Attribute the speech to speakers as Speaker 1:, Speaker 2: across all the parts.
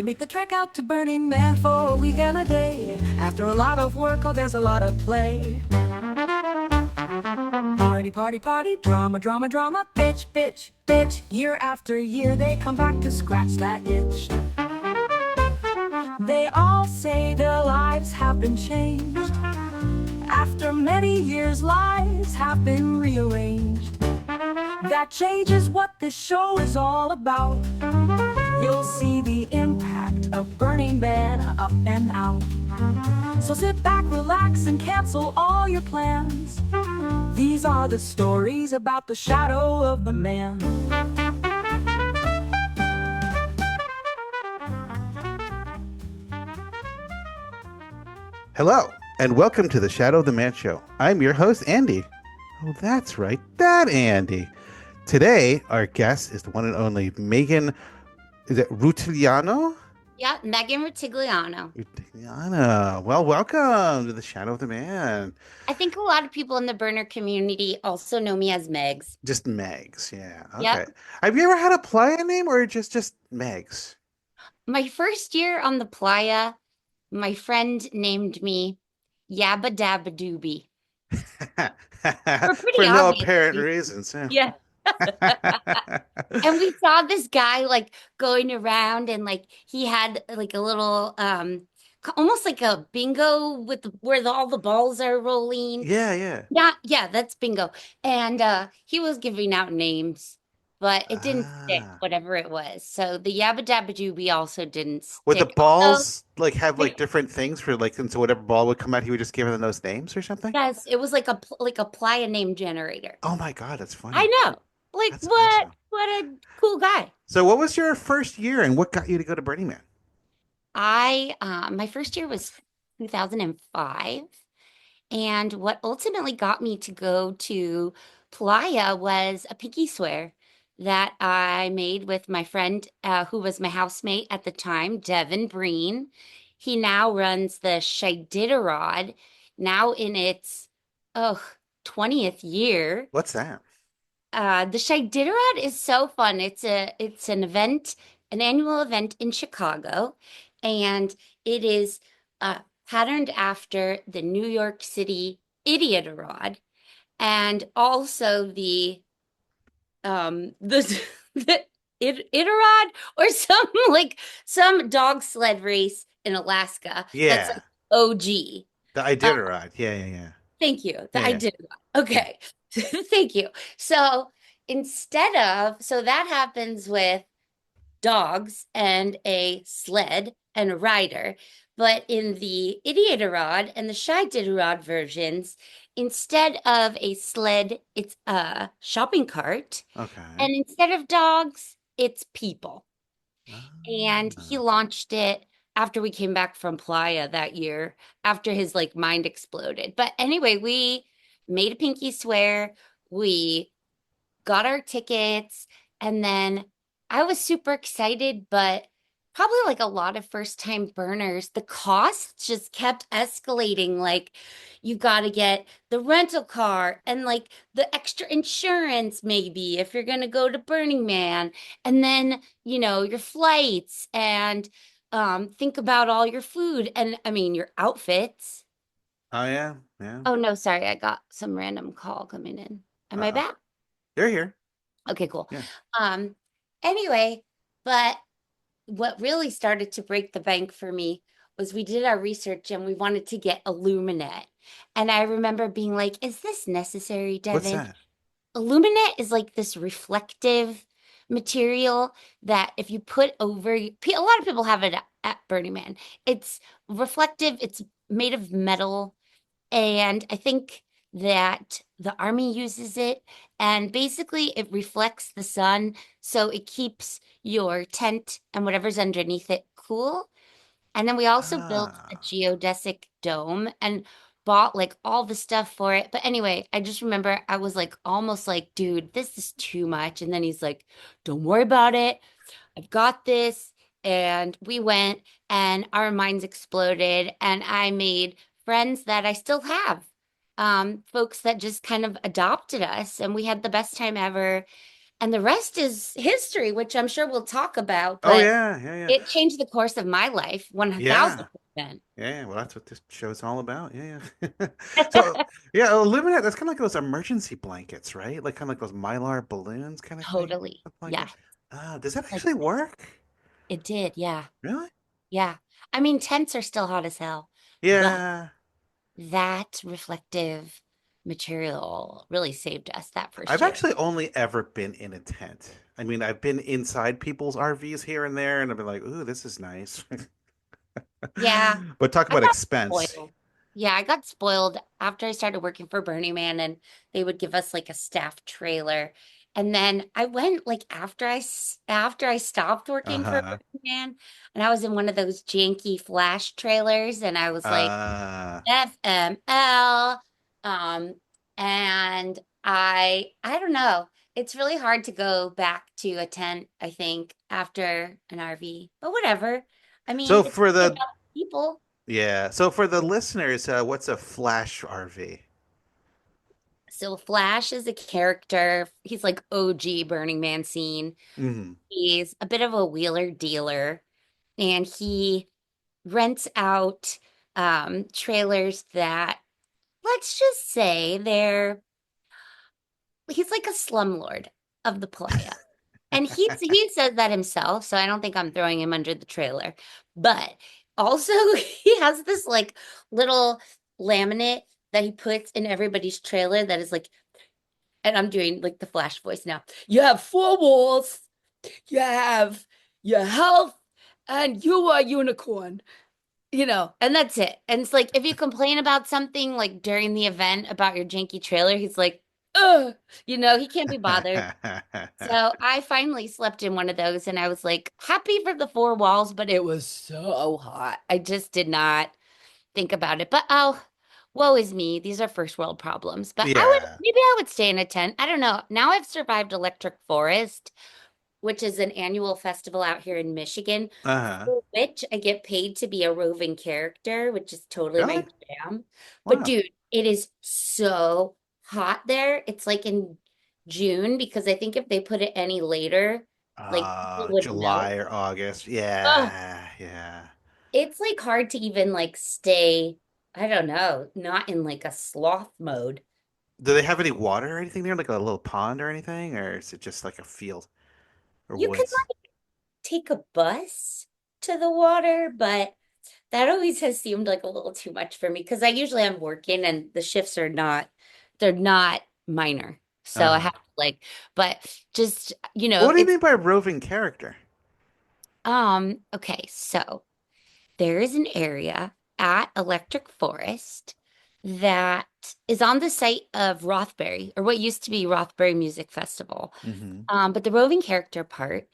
Speaker 1: make the trek out to Burning Man for a week and a day. After a lot of work, oh, there's a lot of play. Party, party, party, drama, drama, drama, bitch, bitch, bitch. Year after year, they come back to scratch that itch. They all say their lives have been changed. After many years, lives have been rearranged. That change is what this show is all about. You'll see the impact of Burning Man up and out. So sit back, relax, and cancel all your plans. These are the stories about the shadow of the man.
Speaker 2: Hello, and welcome to the Shadow of the Man Show. I'm your host, Andy. Oh, that's right, that Andy. Today, our guest is the one and only Meghan, is it Rutigliano?
Speaker 3: Yeah, Meghan Rutigliano.
Speaker 2: Rutigliano. Well, welcome to the Shadow of the Man.
Speaker 3: I think a lot of people in the burner community also know me as Megs.
Speaker 2: Just Megs, yeah. Okay.
Speaker 3: Yep.
Speaker 2: Have you ever had a playa name or just Megs?
Speaker 3: My first year on the playa, my friend named me Yabba Dabba Doobie. For pretty
Speaker 2: no
Speaker 3: obvious
Speaker 2: apparent
Speaker 3: reasons.
Speaker 2: reasons. Yeah.
Speaker 3: And we saw this guy like going around and like he had like a little almost like a bingo with all the balls are rolling.
Speaker 2: Yeah.
Speaker 3: Yeah, that's bingo. And he was giving out names, but it didn't stick, whatever it was. So the Yabba Dabba Doobie also didn't
Speaker 2: Would the
Speaker 3: stick.
Speaker 2: balls have different things for and so whatever ball would come out, he would just give them those names or something?
Speaker 3: Yes, it was like a playa name generator.
Speaker 2: Oh my God, that's funny.
Speaker 3: I know. Like
Speaker 2: That's
Speaker 3: what?
Speaker 2: awesome.
Speaker 3: What a cool guy.
Speaker 2: So what was your first year and what got you to go to Burning Man?
Speaker 3: My first year was 2005. And what ultimately got me to go to Playa was a pinky swear that I made with my friend who was my housemate at the time, Devin Breen. He now runs the Shiditarod, now in its 20th year.
Speaker 2: What's that?
Speaker 3: The Shiditarod is so fun. It's an event, an annual event in Chicago, and it is patterned after the New York City Idiotarod, and also the the Iditarod or some dog sled race in Alaska.
Speaker 2: Yeah.
Speaker 3: That's like OG.
Speaker 2: The Iditarod. Yeah.
Speaker 3: Thank you.
Speaker 2: Yeah.
Speaker 3: Iditarod. Okay. Thank you. So so that happens with dogs and a sled and a rider. But in the Idiotarod and the Shiditarod versions, instead of a sled, it's a shopping cart.
Speaker 2: Okay.
Speaker 3: And instead of dogs, it's people. And he launched it after we came back from Playa that year, after his mind exploded. But anyway, we made a pinky swear. We got our tickets, and then I was super excited, but probably like a lot of first time burners, the costs just kept escalating. Like you got to get the rental car and like the extra insurance, maybe if you're going to go to Burning Man, and then, your flights and think about all your food and I mean, your outfits.
Speaker 2: Oh, yeah. Yeah.
Speaker 3: Oh, no, sorry. I got some random call coming in. Am I back?
Speaker 2: You're here.
Speaker 3: Okay, cool.
Speaker 2: Yeah.
Speaker 3: Anyway, but what really started to break the bank for me was we did our research and we wanted to get Illuminate. And I remember being like, is this necessary, Devin?
Speaker 2: What's that?
Speaker 3: Illuminate is like this reflective material that if you put over, a lot of people have it at Burning Man. It's reflective, it's made of metal. And I think that the army uses it, and basically it reflects the sun, so it keeps your tent and whatever's underneath it cool. And then we also built a geodesic dome and bought like all the stuff for it. But anyway, I just remember I was like almost like, dude, this is too much. And then he's like, don't worry about it. I've got this. And we went and our minds exploded, and I made friends that I still have. Folks that just kind of adopted us, and we had the best time ever. And the rest is history, which I'm sure we'll talk about,
Speaker 2: Oh
Speaker 3: but
Speaker 2: yeah, yeah, yeah.
Speaker 3: it changed the course of my life
Speaker 2: Yeah.
Speaker 3: 1000%.
Speaker 2: Yeah, well, that's what this show's all about. Yeah, yeah. So, yeah, illuminate. That's kind of like those emergency blankets, right? Like kind of like those mylar balloons, kind of thing,
Speaker 3: Totally.
Speaker 2: something like
Speaker 3: Yeah.
Speaker 2: that. Does that
Speaker 3: Like
Speaker 2: actually work?
Speaker 3: it did. Yeah.
Speaker 2: Really?
Speaker 3: Yeah. I mean, tents are still hot as hell, but
Speaker 2: Yeah.
Speaker 3: that reflective material really saved us that first
Speaker 2: I've
Speaker 3: year.
Speaker 2: actually only ever been in a tent. I mean, I've been inside people's RVs here and there, and I've been like, "Ooh, this is nice."
Speaker 3: Yeah.
Speaker 2: But talk
Speaker 3: I
Speaker 2: about
Speaker 3: got
Speaker 2: expense.
Speaker 3: spoiled. Yeah, I got spoiled after I started working for Burning Man and they would give us like a staff trailer. And then I went like after I stopped working for
Speaker 2: Uh-huh.
Speaker 3: Burning Man and I was in one of those janky flash trailers and I was like
Speaker 2: Uh,
Speaker 3: FML. Um and I don't know. It's really hard to go back to a tent, I think, after an RV. But whatever. I mean,
Speaker 2: so
Speaker 3: it's
Speaker 2: for
Speaker 3: really
Speaker 2: the
Speaker 3: about people.
Speaker 2: yeah, so for the listeners, what's a flash RV?
Speaker 3: So Flash is a character. He's like OG Burning Man scene.
Speaker 2: Hmm.
Speaker 3: He's a bit of a wheeler dealer, and he rents out trailers that, let's just say, he's like a slumlord of the playa. And he says that himself, so I don't think I'm throwing him under the trailer. But also he has this like little laminate that he puts in everybody's trailer that is like, and I'm doing like the Flash voice now. You have four walls, you have your health, and you are a unicorn, and that's it. And it's like if you complain about something like during the event about your janky trailer, he's like, ugh, he can't be bothered. So I finally slept in one of those and I was like happy for the four walls, but it was so hot. I just did not think about it. But oh, woe is me. These are first world problems. But
Speaker 2: Yeah.
Speaker 3: maybe I would stay in a tent. I don't know. Now I've survived Electric Forest, which is an annual festival out here in Michigan,
Speaker 2: Uh-huh.
Speaker 3: for which I get paid to be a roving character, which is totally
Speaker 2: Really?
Speaker 3: my jam. But
Speaker 2: Wow.
Speaker 3: dude, it is so hot there. It's like in June because I think if they put it any later, like people would melt.
Speaker 2: July or August.
Speaker 3: Oh,
Speaker 2: Yeah, yeah.
Speaker 3: it's like hard to even like stay, I don't know, not in like a sloth mode.
Speaker 2: Do they have any water or anything there, like a little pond or anything, or is it just like a field or
Speaker 3: You can
Speaker 2: woods?
Speaker 3: like take a bus to the water, but that always has seemed like a little too much for me because I usually am working and the shifts they're not minor. So I
Speaker 2: Uh-huh.
Speaker 3: have to like, but just,
Speaker 2: What do you
Speaker 3: it's,
Speaker 2: mean by roving character?
Speaker 3: okay, so there is an area at Electric Forest that is on the site of Rothbury, or what used to be Rothbury Music Festival.
Speaker 2: Hmm.
Speaker 3: But the roving character part,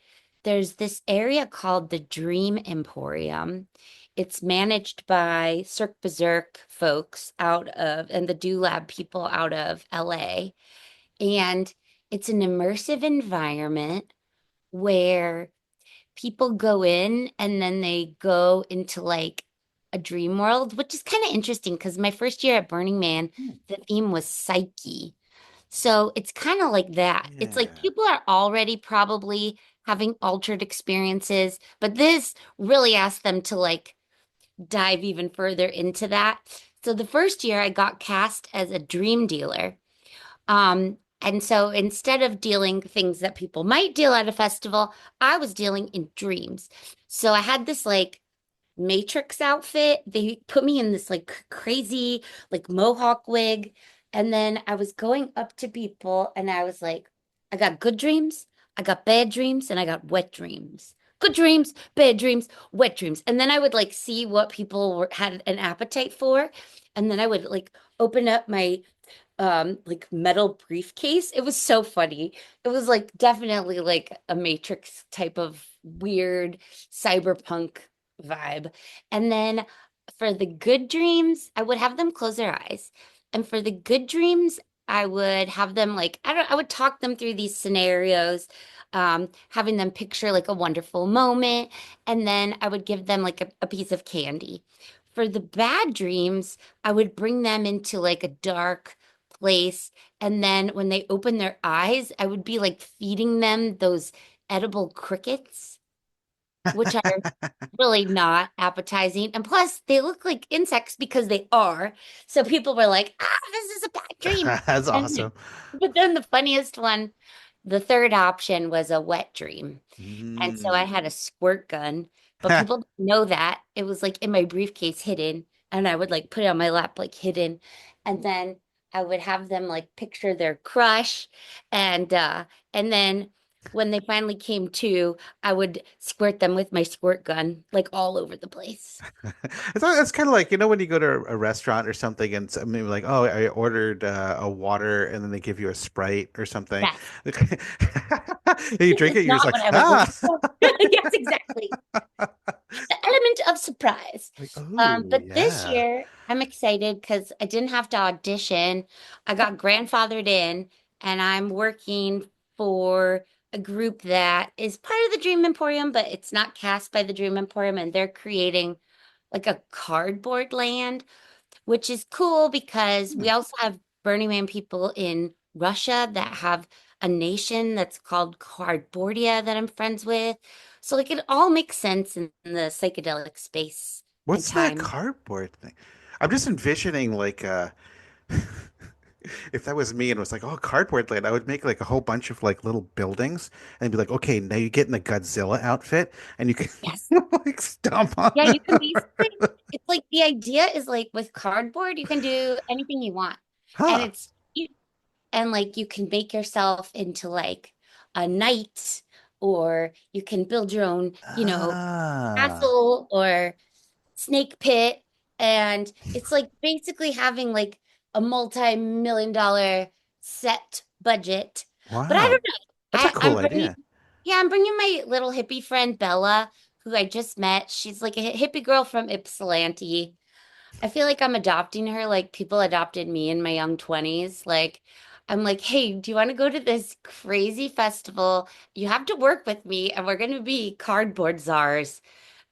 Speaker 3: there's this area called the Dream Emporium. It's managed by Cirque Berserk folks and the Do Lab people out of LA. And it's an immersive environment where people go in and then they go into like a dream world, which is kind of interesting because my first year at Burning Man, the theme was Psyche. So it's kind of like that. It's like
Speaker 2: Yeah.
Speaker 3: people are already probably having altered experiences, but this really asked them to like dive even further into that. So the first year I got cast as a dream dealer. And so instead of dealing things that people might deal at a festival, I was dealing in dreams. So I had this like Matrix outfit. They put me in this like crazy like mohawk wig. And then I was going up to people and I was like, I got good dreams, I got bad dreams, and I got wet dreams. Good dreams, bad dreams, wet dreams. And then I would like see what people had an appetite for. And then I would like open up my like metal briefcase. It was so funny. It was like definitely like a Matrix type of weird cyberpunk vibe. And then for the good dreams, I would have them close their eyes. And for the good dreams, I would have them like I would talk them through these scenarios, having them picture like a wonderful moment, and then I would give them like a piece of candy. For the bad dreams, I would bring them into like a dark place. And then when they open their eyes, I would be like feeding them those edible crickets, which are really not appetizing. And plus, they look like insects because they are. So people were like, ah, this is a bad dream.
Speaker 2: That's
Speaker 3: And
Speaker 2: awesome.
Speaker 3: but then the funniest one, the third option was a wet dream. And so I
Speaker 2: Mm.
Speaker 3: had a squirt gun, but people didn't know that. It was like in my briefcase hidden, and I would like put it on my lap like hidden. And then I would have them like picture their crush and then when they finally came to, I would squirt them with my squirt gun like all over the place.
Speaker 2: It's kind of like, when you go to a restaurant or something and maybe like, oh, I ordered a water and then they give you a Sprite or something.
Speaker 3: Yes.
Speaker 2: You
Speaker 3: This
Speaker 2: drink
Speaker 3: is
Speaker 2: it, you're just
Speaker 3: not
Speaker 2: like,
Speaker 3: what I was
Speaker 2: ah.
Speaker 3: looking for. Yes, exactly. The element of surprise.
Speaker 2: Like, oh,
Speaker 3: But this
Speaker 2: yeah.
Speaker 3: year, I'm excited because I didn't have to audition. I got grandfathered in, and I'm working for a group that is part of the Dream Emporium, but it's not cast by the Dream Emporium, and they're creating like a cardboard land, which is cool because
Speaker 2: Hmm.
Speaker 3: we also have Burning Man people in Russia that have a nation that's called Cardboardia that I'm friends with. So like it all makes sense in the psychedelic space and
Speaker 2: What's that
Speaker 3: time.
Speaker 2: cardboard thing? I'm just envisioning like if that was me and it was like, oh, cardboard land, I would make like a whole bunch of like little buildings and be like, okay, now you get in the Godzilla outfit and you can
Speaker 3: Yes.
Speaker 2: like stomp on
Speaker 3: Yeah,
Speaker 2: them.
Speaker 3: you can basically, it's like the idea is like with cardboard, you can do anything you want. And
Speaker 2: Huh.
Speaker 3: it's cheap. And like you can make yourself into like a knight, or you can build your own,
Speaker 2: Ah.
Speaker 3: castle or snake pit. And it's like basically having like a multi-million dollar set budget. But I
Speaker 2: Wow.
Speaker 3: don't know.
Speaker 2: That's a
Speaker 3: I'm
Speaker 2: cool
Speaker 3: bringing,
Speaker 2: idea.
Speaker 3: yeah, I'm bringing my little hippie friend Bella, who I just met. She's like a hippie girl from Ypsilanti. I feel like I'm adopting her like people adopted me in my young 20s. Like, I'm like, hey, do you want to go to this crazy festival? You have to work with me, and we're going to be cardboard czars.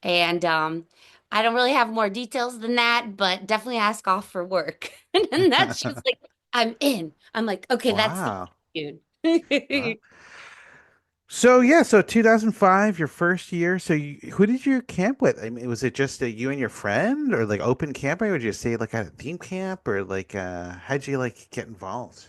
Speaker 3: And I don't really have more details than that, but definitely ask off for work. And then that she was like, I'm in. I'm like, okay, that's the
Speaker 2: Wow.
Speaker 3: dude.
Speaker 2: Huh. So yeah, so 2005, your first year. So who did you camp with? I mean, was it just you and your friend, or like open camping, or did you stay like at a theme camp, or like how'd you like get involved?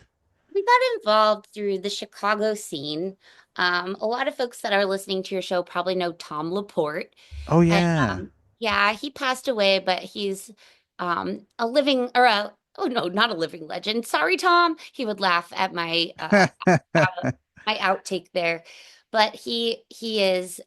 Speaker 3: We got involved through the Chicago scene. A lot of folks that are listening to your show probably know Tom Laporte.
Speaker 2: Oh
Speaker 3: And
Speaker 2: yeah.
Speaker 3: yeah, he passed away, but he's a living or a oh no, not a living legend. Sorry, Tom. He would laugh at my outtake there. But he is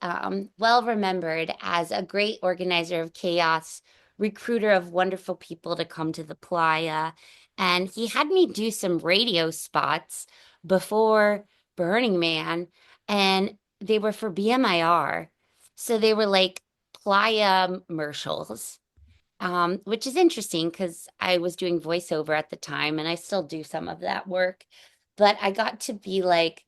Speaker 3: well remembered as a great organizer of chaos, recruiter of wonderful people to come to the playa. And he had me do some radio spots before Burning Man, and they were for BMIR. So they were like playa commercials, which is interesting because I was doing voiceover at the time and I still do some of that work. But I got to be like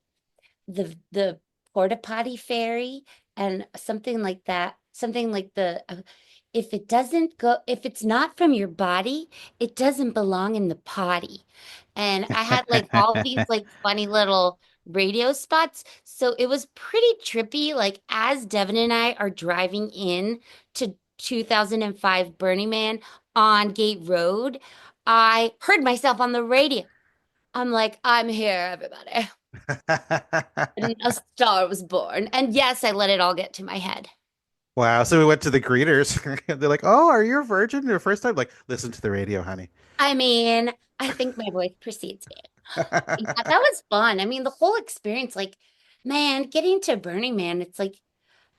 Speaker 3: the porta potty fairy and something like that, something like the if it doesn't go, if it's not from your body, it doesn't belong in the potty. And I had like all these like funny little radio spots. So it was pretty trippy. Like as Devin and I are driving in to 2005 Burning Man on Gate Road, I heard myself on the radio. I'm like, I'm here, everybody. And a star was born. And yes, I let it all get to my head.
Speaker 2: Wow. So we went to the greeters. They're like, "Oh, are you a virgin? Your first time?" Like, listen to the radio, honey.
Speaker 3: I mean, I think my voice precedes me. Yeah, that was fun. I mean, the whole experience, like, man, getting to Burning Man, it's like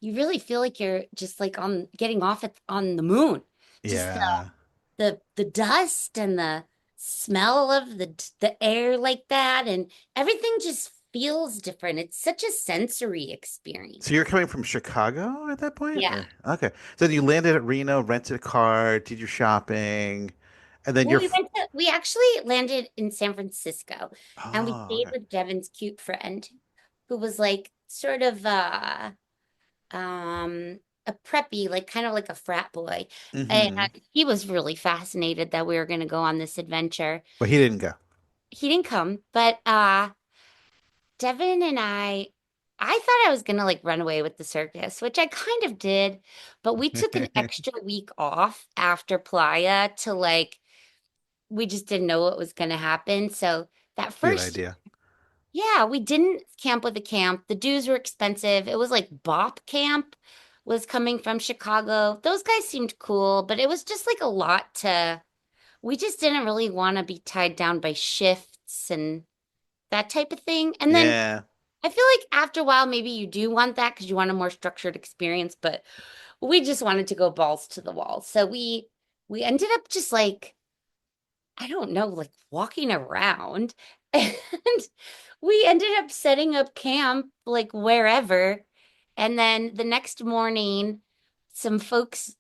Speaker 3: you really feel like you're just like on getting off on the moon. Just
Speaker 2: Yeah.
Speaker 3: the dust and the smell of the air like that, and everything just feels different. It's such a sensory experience.
Speaker 2: So you're coming from Chicago at that point,
Speaker 3: Yeah.
Speaker 2: or okay? So you landed at Reno, rented a car, did your shopping, and then
Speaker 3: Well,
Speaker 2: you're.
Speaker 3: we actually landed in San Francisco, and we
Speaker 2: Oh,
Speaker 3: stayed
Speaker 2: okay.
Speaker 3: with Devin's cute friend who was like sort of um a preppy, like kind of like a frat boy. And
Speaker 2: Mm-hmm.
Speaker 3: he was really fascinated that we were going to go on this adventure.
Speaker 2: But he didn't go.
Speaker 3: he didn't come, but Devin and I thought I was gonna like run away with the circus, which I kind of did, but we took an extra week off after Playa to like we just didn't know what was gonna happen. So that
Speaker 2: Good
Speaker 3: first
Speaker 2: idea.
Speaker 3: yeah, we didn't camp with a camp. The dues were expensive. It was like Bop Camp was coming from Chicago. Those guys seemed cool, but it was just like a lot to we just didn't really want to be tied down by shifts and that type of thing. And then
Speaker 2: Yeah.
Speaker 3: I feel like after a while, maybe you do want that because you want a more structured experience, but we just wanted to go balls to the wall. So we ended up just like I don't know, like walking around. And we ended up setting up camp like wherever. And then the next morning, some folks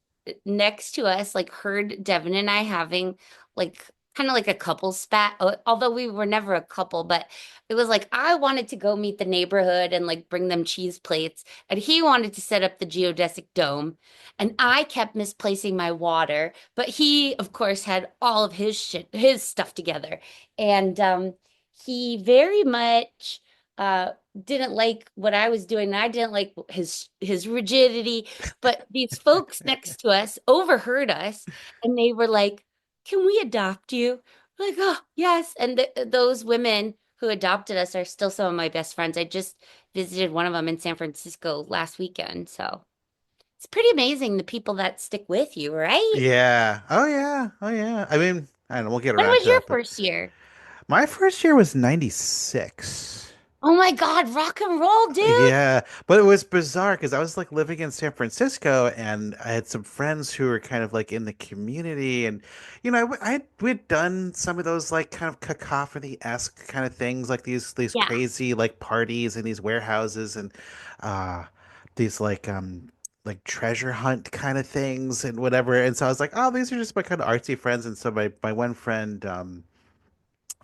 Speaker 3: next to us like heard Devin and I having like kind of like a couple spat, although we were never a couple, but it was like I wanted to go meet the neighborhood and like bring them cheese plates, and he wanted to set up the geodesic dome, and I kept misplacing my water, but he, of course, had all of his shit, his stuff together. And he very much uh didn't like what I was doing. And I didn't like his rigidity. But these folks next to us overheard us and they were like, "Can we adopt you?" We're like, "Oh, yes." And those women who adopted us are still some of my best friends. I just visited one of them in San Francisco last weekend. So it's pretty amazing the people that stick with you, right?
Speaker 2: Yeah. Oh yeah. Oh yeah. I mean, I don't know, we'll get
Speaker 3: When
Speaker 2: around
Speaker 3: was
Speaker 2: to
Speaker 3: your
Speaker 2: that, but
Speaker 3: first year?
Speaker 2: my first year was 96.
Speaker 3: Oh my God, rock and roll, dude.
Speaker 2: Yeah, but it was bizarre because I was like living in San Francisco and I had some friends who were kind of like in the community and we'd done some of those like kind of cacophony-esque kind of things like these
Speaker 3: Yeah.
Speaker 2: crazy like parties in these warehouses and uh these like treasure hunt kind of things and whatever. And so I was like, oh, these are just my kind of artsy friends. And so my one friend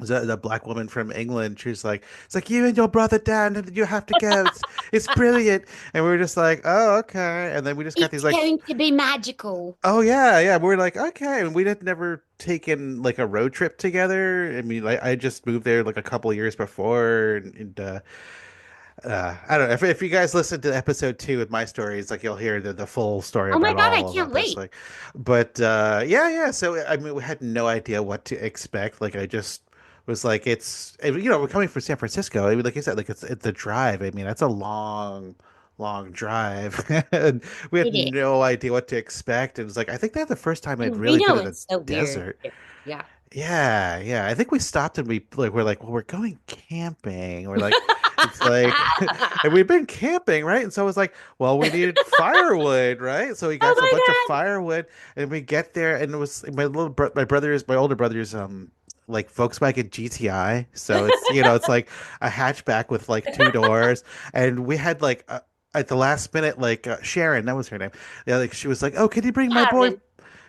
Speaker 2: was the black woman from England. She was like, "It's like you and your brother Dan, and you have to go. It's brilliant." And we were just like, "Oh, okay." And then we just got
Speaker 3: It's
Speaker 2: these like,
Speaker 3: going to be magical.
Speaker 2: "Oh yeah, yeah." We were like, "Okay." And we had never taken like a road trip together. I mean, like I just moved there like a couple of years before, and I don't know if you guys listen to episode 2 with my stories, like you'll hear the full story
Speaker 3: Oh my
Speaker 2: about
Speaker 3: God, I
Speaker 2: all
Speaker 3: can't
Speaker 2: about this.
Speaker 3: wait.
Speaker 2: Like, but yeah, yeah. So I mean, we had no idea what to expect. Like, I just was like, we're coming from San Francisco. I mean, like I said, like it's the drive. I mean, that's a long drive, and we had
Speaker 3: It is.
Speaker 2: no idea what to expect. And it was like, I think that's the first time I'd
Speaker 3: In
Speaker 2: really been
Speaker 3: Reno,
Speaker 2: in the
Speaker 3: it's so weird.
Speaker 2: desert.
Speaker 3: Yeah.
Speaker 2: Yeah, yeah. I think we stopped and we're like, well, we're going camping. We're like, it's like, and we've been camping, right? And so I was like, well, we needed firewood, right? So we
Speaker 3: Oh
Speaker 2: got a bunch of
Speaker 3: my
Speaker 2: firewood, and we get there, and it was my older brother's, like Volkswagen GTI. So it's like a hatchback with like two doors, and we had like. At the last minute, like Sharon, that was her name. Yeah, like she was like, "Oh, can you bring my boy
Speaker 3: God.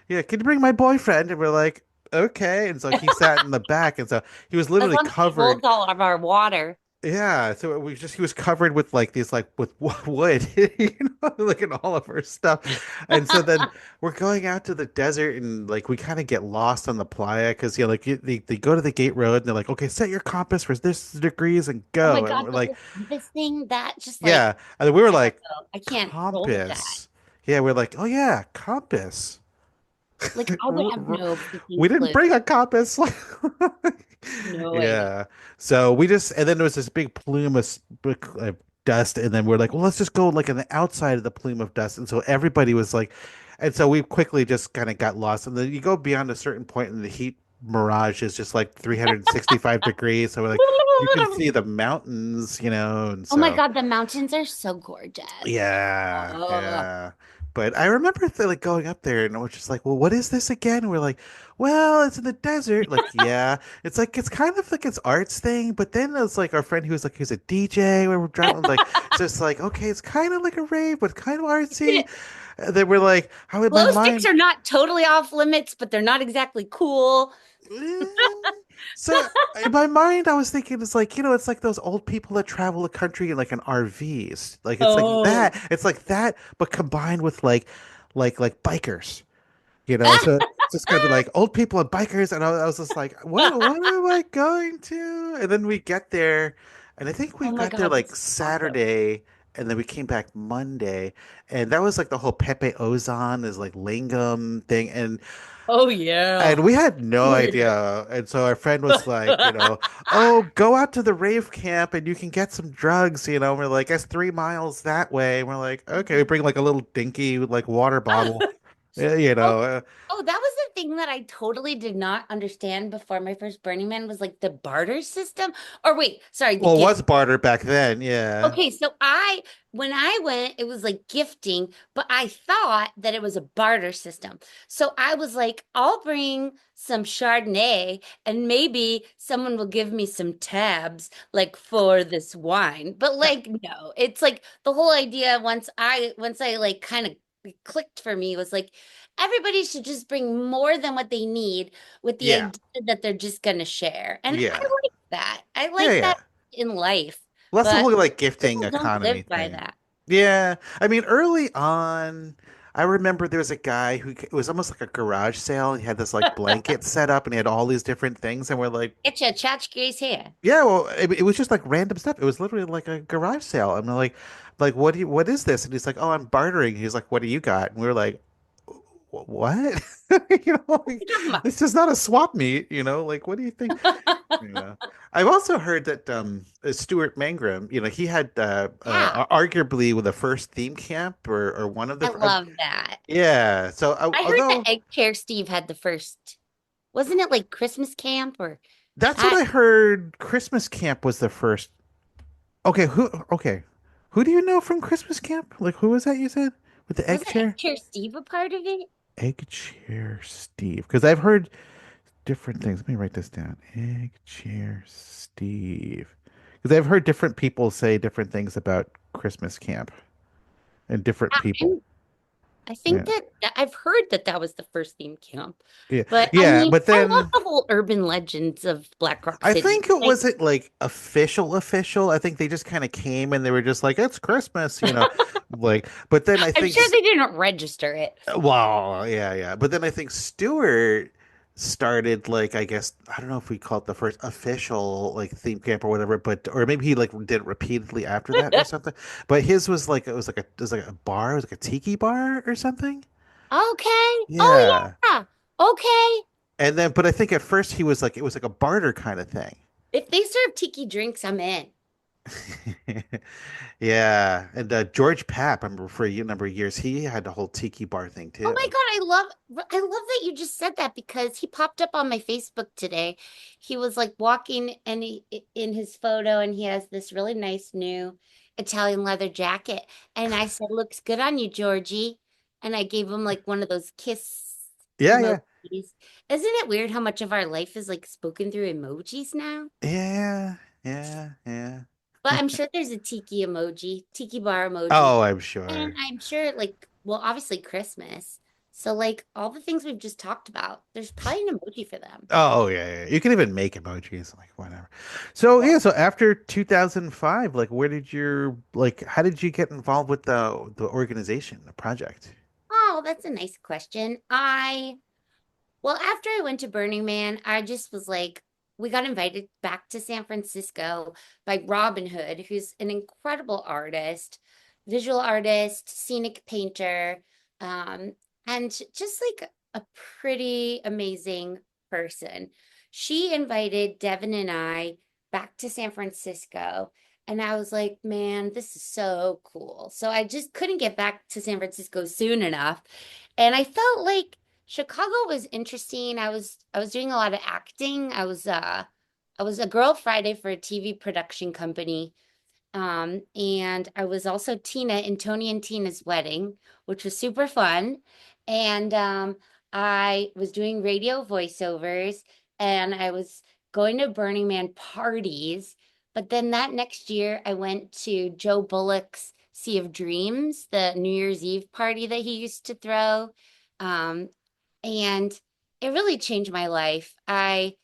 Speaker 2: yeah, can you bring my boyfriend?" And we're like, okay. And so he sat in the back, and so he was
Speaker 3: As
Speaker 2: literally
Speaker 3: long as he
Speaker 2: covered.
Speaker 3: holds all of our water.
Speaker 2: Yeah, so he was covered with like these like with wood, like in all of our stuff. And so then we're going out to the desert, and like we kind of get lost on the playa because like they go to the gate road, and they're like, okay, set your compass for this degrees and
Speaker 3: Oh my
Speaker 2: go. And
Speaker 3: God,
Speaker 2: we're
Speaker 3: the
Speaker 2: like,
Speaker 3: whole compass thing, that just like,
Speaker 2: yeah. And then we were
Speaker 3: I don't
Speaker 2: like,
Speaker 3: know. I can't roll with that.
Speaker 2: compass. Yeah, we're like, oh yeah, compass.
Speaker 3: Like, I would have no freaking
Speaker 2: We didn't
Speaker 3: clue.
Speaker 2: bring a compass.
Speaker 3: No idea.
Speaker 2: Yeah. So and then there was this big plume of dust, and then we're like, well, let's just go like on the outside of the plume of dust. And so everybody was like, and so we quickly just kind of got lost. And then you go beyond a certain point, and the heat mirage is just like 365 degrees. So we're like, you can see the mountains, and
Speaker 3: Oh my
Speaker 2: so.
Speaker 3: God, the mountains are so gorgeous.
Speaker 2: Yeah,
Speaker 3: Oh,
Speaker 2: yeah. But I remember like going up there and I was just like, well, what is this again? And we're like, well, it's in the desert. Like, yeah. It's like it's kind of like it's arts thing, but then it's like our friend who was like, he's a DJ where we're driving like it's just like, okay, it's kind of like a rave, but kind of artsy. And then we're like, how in my
Speaker 3: glow sticks
Speaker 2: mind
Speaker 3: are not totally off limits, but they're not exactly cool.
Speaker 2: Eh, So in my mind, I was thinking it's like it's like those old people that travel the country in like an RVs. Like it's like
Speaker 3: Oh.
Speaker 2: that. It's like that, but combined with like bikers. So. just gonna be like old people and bikers, and I was just like, what am I going to? And then we get there, and I think we
Speaker 3: Oh my
Speaker 2: got there
Speaker 3: God,
Speaker 2: like
Speaker 3: this is awesome.
Speaker 2: Saturday, and then we came back Monday, and that was like the whole Pepe Ozon is like lingam thing,
Speaker 3: Oh yeah.
Speaker 2: and we had no
Speaker 3: Oh yeah.
Speaker 2: idea. And so our friend was like, oh, go out to the rave camp and you can get some drugs. And we're like, that's 3 miles that way. And we're like, okay, we bring like a little dinky like water bottle. Yeah,
Speaker 3: Oh, oh, that was the thing that I totally did not understand before my first Burning Man was like the barter system. Or wait, sorry, the
Speaker 2: well, it
Speaker 3: gift.
Speaker 2: was barter back then. Yeah.
Speaker 3: Okay, so when I went, it was like gifting, but I thought that it was a barter system. So I was like, I'll bring some Chardonnay and maybe someone will give me some tabs like for this wine. But like, no, it's like the whole idea once I like kind of clicked for me was like everybody should just bring more than what they need with the
Speaker 2: Yeah.
Speaker 3: idea that they're just gonna share. And I
Speaker 2: Yeah.
Speaker 3: like that. I
Speaker 2: Yeah.
Speaker 3: like
Speaker 2: Yeah.
Speaker 3: that in life.
Speaker 2: Well, that's the
Speaker 3: But
Speaker 2: whole like gifting
Speaker 3: people don't
Speaker 2: economy
Speaker 3: live by
Speaker 2: thing.
Speaker 3: that.
Speaker 2: Yeah. I mean, early on, I remember there was a guy who it was almost like a garage sale. He had this like blanket set up and he had all these different things. And we're like,
Speaker 3: Get your tchotchkes here.
Speaker 2: yeah, well, it was just like random stuff. It was literally like a garage sale. And we're like, what is this? And he's like, oh, I'm bartering. He's like, what do you got? And we were like, what?
Speaker 3: What are you talking about?
Speaker 2: This is not a swap meet, like, what do you think? Yeah. I've also heard that Stuart Mangrum, he had
Speaker 3: Yeah,
Speaker 2: arguably with the first theme camp or one of
Speaker 3: I
Speaker 2: the
Speaker 3: love that.
Speaker 2: yeah. So
Speaker 3: I heard that
Speaker 2: although
Speaker 3: Egg Chair Steve had the first, wasn't it like Christmas camp or
Speaker 2: that's what
Speaker 3: I
Speaker 2: I heard, Christmas camp was the first. Okay, who do you know from Christmas camp? Like who was that you said with the egg
Speaker 3: wasn't Egg
Speaker 2: chair?
Speaker 3: Chair Steve a part of it?
Speaker 2: Egg chair Steve, because I've heard different things. Let me write this down. Egg chair Steve. Because I've heard different people say different things about Christmas camp and different people.
Speaker 3: I'm, I think
Speaker 2: Yeah.
Speaker 3: that I've heard that that was the first theme camp.
Speaker 2: Yeah.
Speaker 3: But I
Speaker 2: Yeah.
Speaker 3: mean,
Speaker 2: But
Speaker 3: I love
Speaker 2: then
Speaker 3: the whole urban legends of Black Rock
Speaker 2: I
Speaker 3: City.
Speaker 2: think it
Speaker 3: Like,
Speaker 2: wasn't like official. I think they just kind of came and they were just like, it's Christmas, like, but then I
Speaker 3: I'm
Speaker 2: think
Speaker 3: sure they didn't register it.
Speaker 2: well, yeah, yeah. But then I think Stewart started like I guess I don't know if we call it the first official like theme camp or whatever, but or maybe he like did it repeatedly after that or something. But his was like it was like a bar, it was like a tiki bar or something.
Speaker 3: Okay. Oh
Speaker 2: Yeah.
Speaker 3: yeah. Okay.
Speaker 2: And then but I think at first he was like it was like a barter kind of thing.
Speaker 3: If they serve tiki drinks, I'm in.
Speaker 2: Yeah. And George Papp, I remember for a number of years, he had the whole tiki bar thing
Speaker 3: Oh my
Speaker 2: too.
Speaker 3: God, I love that you just said that because he popped up on my Facebook today. He was like walking and in his photo and he has this really nice new Italian leather jacket. And I said, "Looks good on you, Georgie." And I gave him like one of those kiss
Speaker 2: Yeah, yeah.
Speaker 3: emojis. Isn't it weird how much of our life is like spoken through emojis now?
Speaker 2: Yeah. Yeah. Yeah.
Speaker 3: But I'm sure there's a tiki emoji, tiki bar emoji.
Speaker 2: Oh, I'm
Speaker 3: And
Speaker 2: sure.
Speaker 3: I'm sure, like, well, obviously Christmas. So, like, all the things we've just talked about, there's probably an emoji for them.
Speaker 2: Oh yeah, yeah. You can even make emojis, like whatever. So yeah,
Speaker 3: Well,
Speaker 2: so after 2005, like where did your like how did you get involved with the organization, the project?
Speaker 3: oh, that's a nice question. Well, after I went to Burning Man, I just was like, we got invited back to San Francisco by Robin Hood, who's an incredible artist, visual artist, scenic painter, um, and just like a pretty amazing person. She invited Devin and I back to San Francisco. And I was like, man, this is so cool. So I just couldn't get back to San Francisco soon enough. And I felt like Chicago was interesting. I was doing a lot of acting. I was a girl Friday for a TV production company. And I was also Tina in Tony and Tina's wedding, which was super fun. And I was doing radio voiceovers and I was going to Burning Man parties. But then that next year, I went to Joe Bullock's Sea of Dreams, the New Year's Eve party that he used to throw. Um, and it really changed my life. I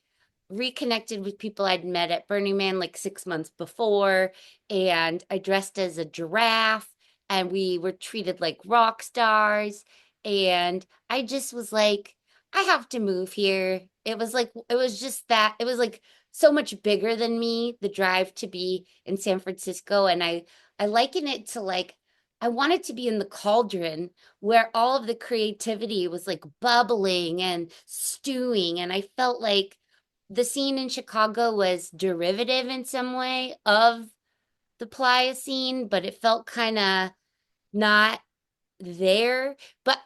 Speaker 3: reconnected with people I'd met at Burning Man like 6 months before, and I dressed as a giraffe, and we were treated like rock stars. And I just was like, I have to move here. It was just that it was like so much bigger than me, the drive to be in San Francisco. And I liken it to like I wanted to be in the cauldron where all of the creativity was like bubbling and stewing. And I felt like the scene in Chicago was derivative in some way of the playa scene, but it felt kind of not there. But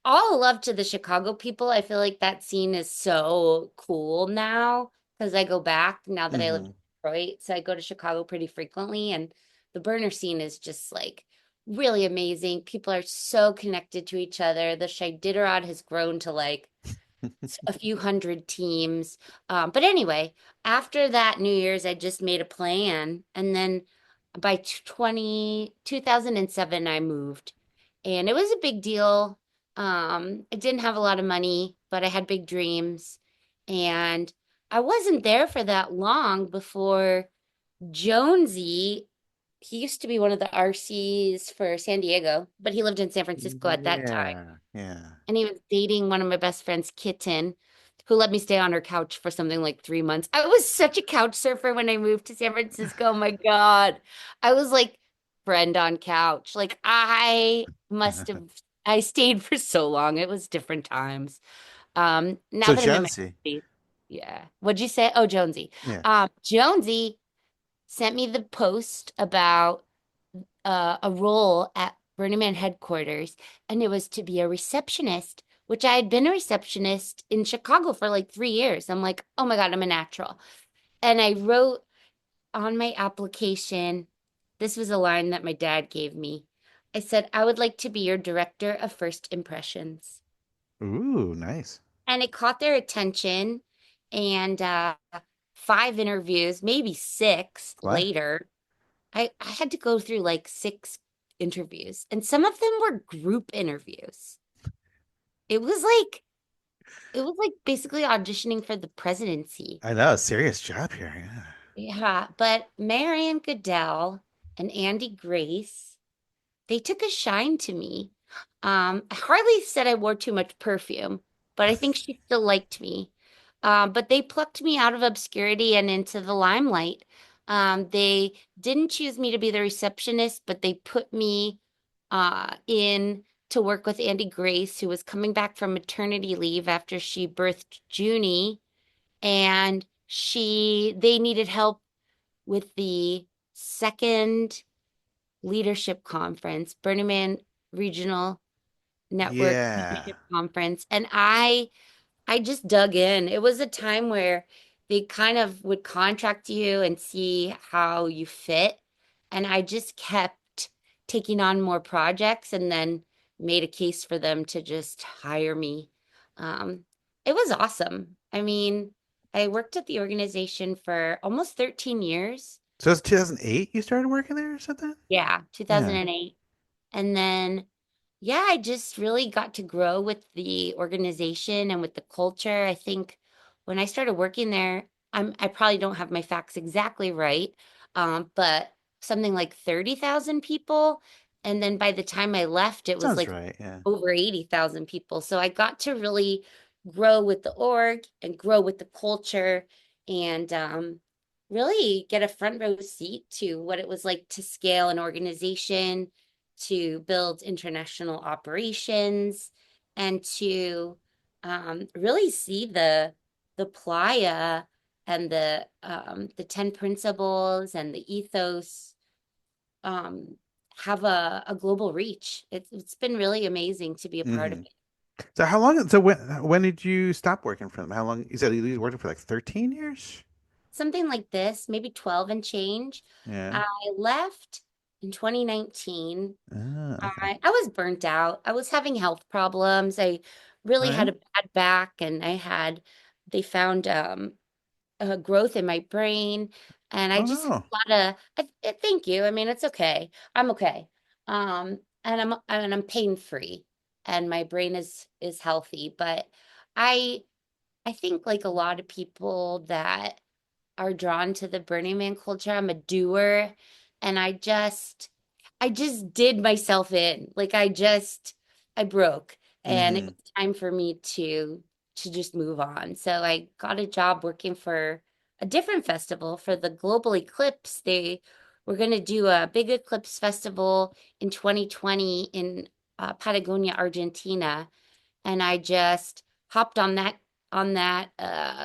Speaker 3: all love to the Chicago people. I feel like that scene is so cool now because I go back now that I live in
Speaker 2: Hmm.
Speaker 3: Detroit. So I go to Chicago pretty frequently, and the burner scene is just like really amazing. People are so connected to each other. The Shiditarod has grown to like a few hundred teams. But anyway, after that New Year's, I just made a plan. And then by 2007, I moved. And it was a big deal. I didn't have a lot of money, but I had big dreams. And I wasn't there for that long before Jonesy, he used to be one of the RCs for San Diego, but he lived in San Francisco at that time,
Speaker 2: Yeah, yeah.
Speaker 3: and he was dating one of my best friend's kitten, who let me stay on her couch for something like 3 months. I was such a couch surfer when I moved to San Francisco. Oh my God. I was like friend on couch. Like I stayed for so long. It was different times. Now
Speaker 2: So
Speaker 3: that I'm in my
Speaker 2: Jonesy,
Speaker 3: 50s, yeah. What'd you say? Oh, Jonesy.
Speaker 2: yeah.
Speaker 3: Jonesy sent me the post about a role at Burning Man headquarters, and it was to be a receptionist, which I had been a receptionist in Chicago for like 3 years. I'm like, oh my God, I'm a natural. And I wrote on my application, this was a line that my dad gave me. I said, I would like to be your director of first impressions.
Speaker 2: Ooh, nice.
Speaker 3: And it caught their attention. And 5 interviews, maybe six
Speaker 2: Why?
Speaker 3: later, I had to go through like 6 interviews, and some of them were group interviews. It was like it was like basically auditioning for the presidency.
Speaker 2: I know, serious job here. Yeah.
Speaker 3: Yeah, but Marianne Goodell and Andy Grace, they took a shine to me. Harley said I wore too much perfume, but I think she still liked me. But they plucked me out of obscurity and into the limelight. They didn't choose me to be the receptionist, but they put me in to work with Andy Grace, who was coming back from maternity leave after she birthed Junie, and they needed help with the second leadership conference, Burning Man Regional Network
Speaker 2: Yeah.
Speaker 3: Leadership Conference. And I just dug in. It was a time where they kind of would contract you and see how you fit. And I just kept taking on more projects and then made a case for them to just hire me. Um, it was awesome. I mean, I worked at the organization for almost 13 years.
Speaker 2: So it's 2008 you started working there or something?
Speaker 3: Yeah,
Speaker 2: Yeah.
Speaker 3: 2008. And then yeah, I just really got to grow with the organization and with the culture. I think when I started working there, I probably don't have my facts exactly right, but something like 30,000 people. And then by the time I left, it was
Speaker 2: Sounds
Speaker 3: like
Speaker 2: right. Yeah.
Speaker 3: over 80,000 people. So I got to really grow with the org and grow with the culture and really get a front row seat to what it was like to scale an organization, to build international operations, and to really see the playa and the 10 principles and the ethos um, have a global reach. It's been really amazing to be a part of
Speaker 2: Hmm.
Speaker 3: it.
Speaker 2: So how long? So when did you stop working for them? How long? You said you were working for like 13 years?
Speaker 3: Something like this, maybe 12 and change.
Speaker 2: Yeah.
Speaker 3: I left in 2019.
Speaker 2: Ah, okay.
Speaker 3: I was burnt out. I was having health problems. I
Speaker 2: Oh
Speaker 3: really
Speaker 2: yeah.
Speaker 3: had a bad back, and they found a growth in my brain, and I
Speaker 2: Oh
Speaker 3: just had
Speaker 2: no.
Speaker 3: a lot of, thank you. I mean, it's okay. I'm okay. And I'm pain free, and my brain is healthy. But I I think like a lot of people that are drawn to the Burning Man culture. I'm a doer, and I just did myself in. Like I broke, and it
Speaker 2: Hmm.
Speaker 3: was time for me to to just move on. So I got a job working for a different festival for the Global Eclipse. They were going to do a big eclipse festival in 2020 in Patagonia, Argentina, and I just hopped on that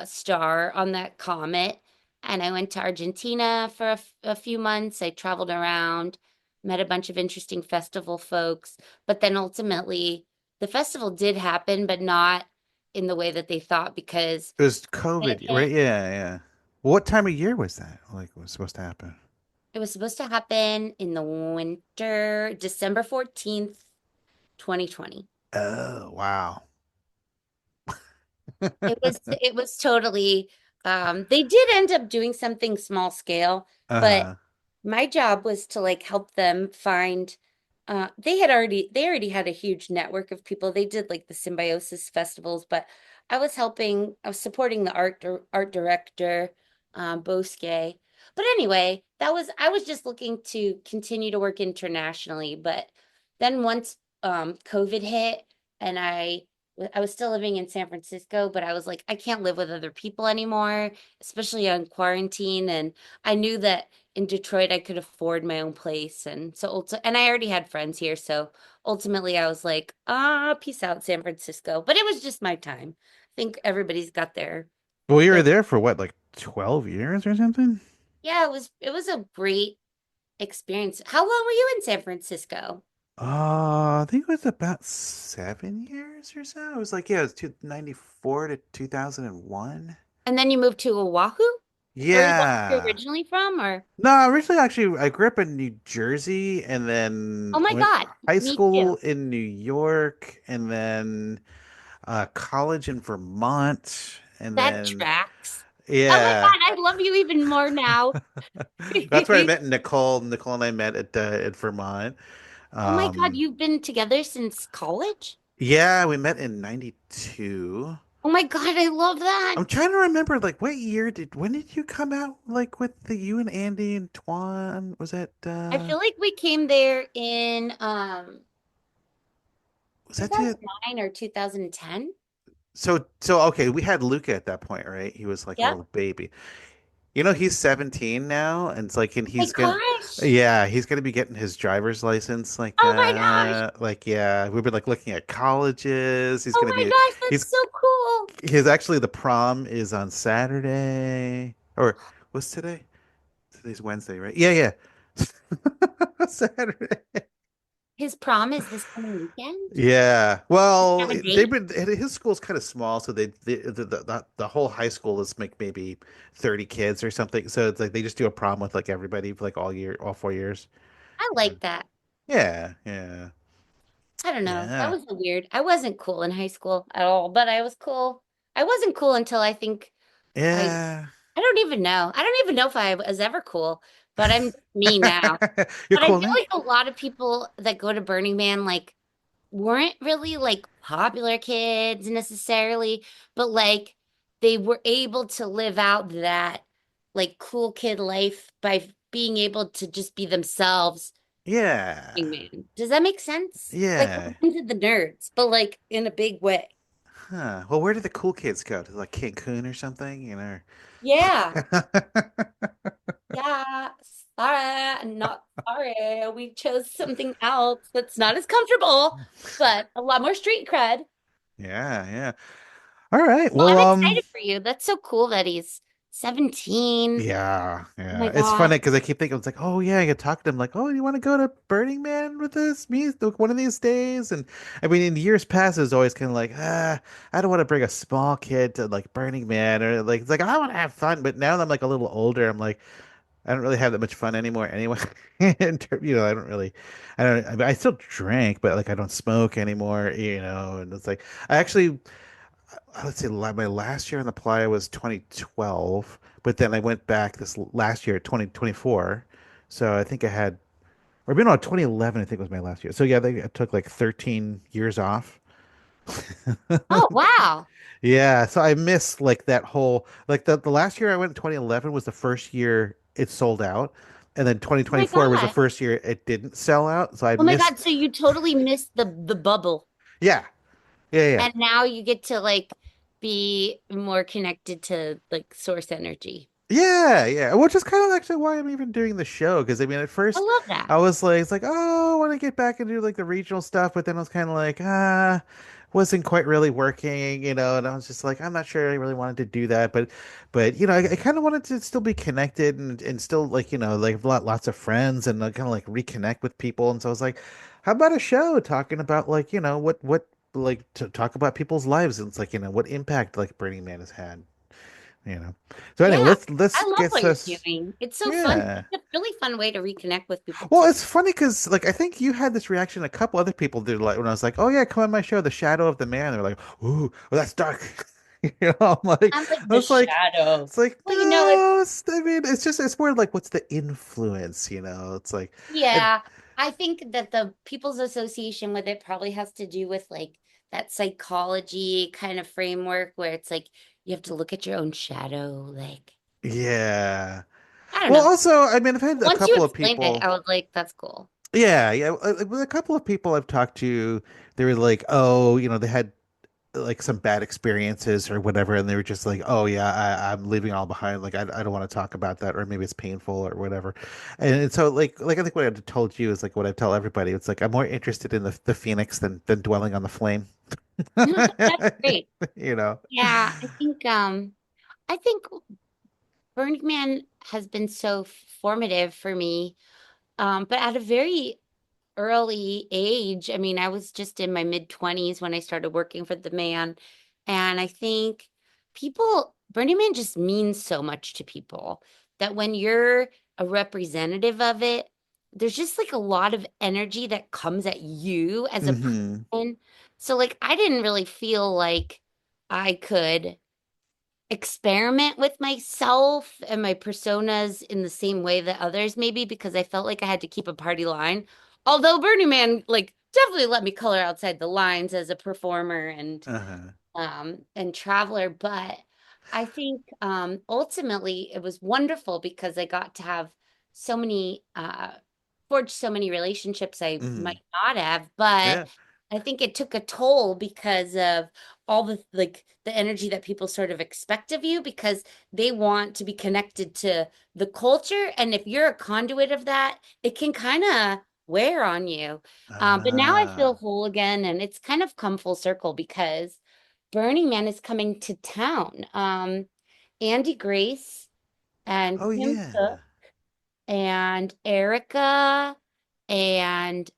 Speaker 3: star on that comet, and I went to Argentina for a few months. I traveled around, met a bunch of interesting festival folks, but then ultimately the festival did happen, but not in the way that they thought because
Speaker 2: It was
Speaker 3: it
Speaker 2: COVID,
Speaker 3: hit.
Speaker 2: right? Yeah, yeah. What time of year was that? Like, was supposed to happen?
Speaker 3: It was supposed to happen in the winter, December 14th, 2020.
Speaker 2: Oh, wow.
Speaker 3: It was totally they did end up doing something small scale, but
Speaker 2: Uh-huh.
Speaker 3: my job was to like help them find they already had a huge network of people. They did like the symbiosis festivals, but I was supporting the art director, Bosque. But anyway, I was just looking to continue to work internationally. But then once COVID hit and I was still living in San Francisco, but I was like, I can't live with other people anymore, especially on quarantine. And I knew that in Detroit I could afford my own place. And so and I already had friends here. So ultimately I was like, peace out, San Francisco. But it was just my time. I think everybody's got
Speaker 2: Well, you were
Speaker 3: their
Speaker 2: there for what, like 12 years or something?
Speaker 3: yeah, it was a great experience. How long were you in San Francisco?
Speaker 2: I think it was about 7 years or so. It was like, yeah, it was 94 to 2001.
Speaker 3: And then you moved to Oahu? Or is that where you're
Speaker 2: Yeah.
Speaker 3: originally from? Or
Speaker 2: No, originally, actually, I grew up in New Jersey and
Speaker 3: oh
Speaker 2: then
Speaker 3: my
Speaker 2: I went to
Speaker 3: God,
Speaker 2: high
Speaker 3: me too.
Speaker 2: school in New York and then college in Vermont. And
Speaker 3: That
Speaker 2: then,
Speaker 3: tracks. Oh my
Speaker 2: yeah,
Speaker 3: God, I love you even more now.
Speaker 2: that's where I met Nicole. Nicole and I met at Vermont.
Speaker 3: Oh my God,
Speaker 2: Um,
Speaker 3: you've been together since college?
Speaker 2: yeah, we met in 92.
Speaker 3: Oh my God, I love
Speaker 2: I'm
Speaker 3: that.
Speaker 2: trying to remember, like, when did you come out, like, with you and Andy and Twan? Was that,
Speaker 3: I feel like we came there in
Speaker 2: was that two?
Speaker 3: 2009 or 2010.
Speaker 2: So, okay, we had Luca at that point, right? He was like a
Speaker 3: Yep.
Speaker 2: little baby. He's 17 now, and it's like, and
Speaker 3: Oh my gosh.
Speaker 2: he's gonna be getting his driver's license,
Speaker 3: Oh my gosh.
Speaker 2: yeah, we've been like looking at colleges.
Speaker 3: Oh my gosh, that's
Speaker 2: He's,
Speaker 3: so cool.
Speaker 2: his actually the prom is on Saturday, or what's today? Today's Wednesday, right? Yeah, yeah. Saturday.
Speaker 3: His prom is this coming weekend?
Speaker 2: Yeah.
Speaker 3: Have
Speaker 2: Well,
Speaker 3: a date?
Speaker 2: his school's kind of small, so the whole high school is like maybe 30 kids or something. So it's like they just do a prom with like everybody for like all 4 years.
Speaker 3: I like that.
Speaker 2: Yeah, yeah,
Speaker 3: I don't know. That
Speaker 2: yeah,
Speaker 3: was a weird. I wasn't cool in high school at all, but I was cool. I wasn't cool until I think I
Speaker 2: yeah.
Speaker 3: I don't even know. I don't even know if I was ever cool, but I'm me now.
Speaker 2: You're
Speaker 3: But I
Speaker 2: cool
Speaker 3: feel
Speaker 2: now.
Speaker 3: like a lot of people that go to Burning Man like weren't really like popular kids necessarily, but like they were able to live out that like cool kid life by being able to just be themselves.
Speaker 2: Yeah,
Speaker 3: Burning Man. Does that make sense? Like
Speaker 2: yeah.
Speaker 3: we're into the nerds, but like in a big way.
Speaker 2: Huh. Well, where did the cool kids go? To like Cancun or something,
Speaker 3: Yeah. Yeah. Sorry. Not sorry. We chose something else that's not as comfortable, but a lot more street cred.
Speaker 2: Yeah, yeah. All right.
Speaker 3: Well,
Speaker 2: Well,
Speaker 3: I'm excited for you. That's so cool that he's 17.
Speaker 2: yeah,
Speaker 3: Oh my
Speaker 2: yeah. It's
Speaker 3: God.
Speaker 2: funny because I keep thinking, it's like, oh yeah, I could talk to him, like, oh, you want to go to Burning Man with us, me, one of these days? And I mean, in years past, it was always kind of like, I don't want to bring a small kid to like Burning Man, or like, it's like I want to have fun. But now that I'm like a little older, I'm like, I don't really have that much fun anymore anyway. I don't really, I mean, I still drink, but like I don't smoke anymore, and it's like, I actually let's see, my last year on the playa was 2012, but then I went back this last year, 2024. So I think I had, or maybe no, 2011, I think was my last year. So yeah, I took like 13 years off.
Speaker 3: Oh, wow.
Speaker 2: Yeah, so I miss like that whole, like the last year I went in 2011 was the first year it sold out. And then
Speaker 3: Oh my
Speaker 2: 2024 was the
Speaker 3: God.
Speaker 2: first year it didn't sell out. So I
Speaker 3: Oh my
Speaker 2: missed,
Speaker 3: God. So you totally missed the bubble.
Speaker 2: yeah, yeah, yeah.
Speaker 3: And now you get to like be more connected to like source energy.
Speaker 2: Yeah, yeah. Which is kind of actually why I'm even doing the show. Because I mean, at
Speaker 3: I
Speaker 2: first
Speaker 3: love that.
Speaker 2: I was like, it's like, oh, I want to get back and do like the regional stuff. But then I was kind of like, wasn't quite really working, And I was just like, I'm not sure I really wanted to do that. But I kind of wanted to still be connected and still like, like have lots of friends and kind of like reconnect with people. And so I was like, how about a show talking about like, what like to talk about people's lives and it's like, what impact like Burning Man has had. You know. So anyway,
Speaker 3: Yeah.
Speaker 2: let's
Speaker 3: I love
Speaker 2: get
Speaker 3: what you're
Speaker 2: us.
Speaker 3: doing. It's so fun.
Speaker 2: Yeah.
Speaker 3: It's a really fun way to reconnect with people
Speaker 2: Well,
Speaker 3: too.
Speaker 2: it's funny because like I think you had this reaction. A couple other people did like when I was like, "Oh yeah, come on my show, The Shadow of the Man." They're like, "Ooh, well that's dark." I'm like,
Speaker 3: I'm like
Speaker 2: I
Speaker 3: the
Speaker 2: was like,
Speaker 3: shadow.
Speaker 2: it's like
Speaker 3: Well, it's
Speaker 2: no. I mean, it's more like what's the influence? It's like, I,
Speaker 3: yeah. I think that the People's Association with it probably has to do with like that psychology kind of framework where it's like you have to look at your own shadow. Like,
Speaker 2: yeah.
Speaker 3: I don't
Speaker 2: Well,
Speaker 3: know.
Speaker 2: also, I mean, I've had a
Speaker 3: Once you
Speaker 2: couple of
Speaker 3: explained it,
Speaker 2: people.
Speaker 3: I was like, that's cool.
Speaker 2: Yeah, yeah. With a couple of people I've talked to, they were like, oh, they had like some bad experiences or whatever, and they were just like, "Oh yeah, I'm leaving all behind. Like I don't want to talk about that, or maybe it's painful or whatever." And so like I think what I told you is like what I tell everybody. It's like I'm more interested in the phoenix than dwelling on the flame.
Speaker 3: That's great.
Speaker 2: You know.
Speaker 3: Yeah, I think Burning Man has been so formative for me. But at a very early age, I mean, I was just in my mid 20s when I started working for the man. And I think Burning Man just means so much to people that when you're a representative of it, there's just like a lot of energy that comes at you as a
Speaker 2: Hmm.
Speaker 3: person. So, like, I didn't really feel like I could experiment with myself and my personas in the same way that others maybe because I felt like I had to keep a party line. Although Burning Man like definitely let me color outside the lines as a performer
Speaker 2: Uh-huh.
Speaker 3: and traveler, but I think ultimately it was wonderful because I got to have so many forge so many relationships I
Speaker 2: Hmm.
Speaker 3: might not have, but
Speaker 2: Yeah.
Speaker 3: I think it took a toll because of all the like the energy that people sort of expect of you because they want to be connected to the culture. And if you're a conduit of that, it can kind of wear on you. But now I feel
Speaker 2: Ah.
Speaker 3: whole again, and it's kind of come full circle because Burning Man is coming to town. Andy Grace and
Speaker 2: Oh
Speaker 3: Kim Cook
Speaker 2: yeah.
Speaker 3: and Erica and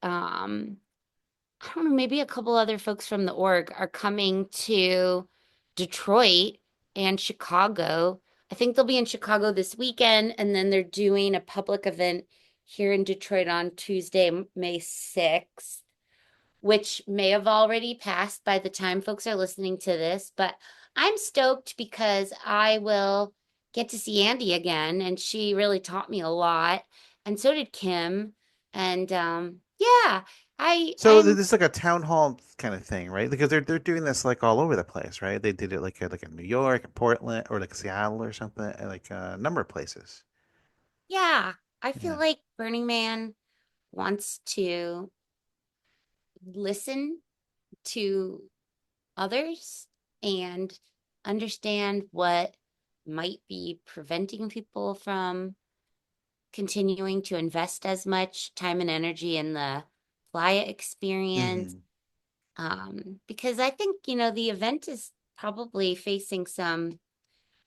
Speaker 3: I don't know, maybe a couple other folks from the org are coming to Detroit and Chicago. I think they'll be in Chicago this weekend, and then they're doing a public event here in Detroit on Tuesday, May 6th, which may have already passed by the time folks are listening to this. But I'm stoked because I will get to see Andy again, and she really taught me a lot, and so did Kim. And yeah,
Speaker 2: So
Speaker 3: I'm
Speaker 2: this is like a town hall kind of thing, right? Because they're doing this like all over the place, right? They did it like in New York, and Portland, or like Seattle or something, and like a number of places.
Speaker 3: yeah, I feel
Speaker 2: Yeah.
Speaker 3: like Burning Man wants to listen to others and understand what might be preventing people from continuing to invest as much time and energy in the playa experience.
Speaker 2: Hmm.
Speaker 3: Because I think, the event is probably facing some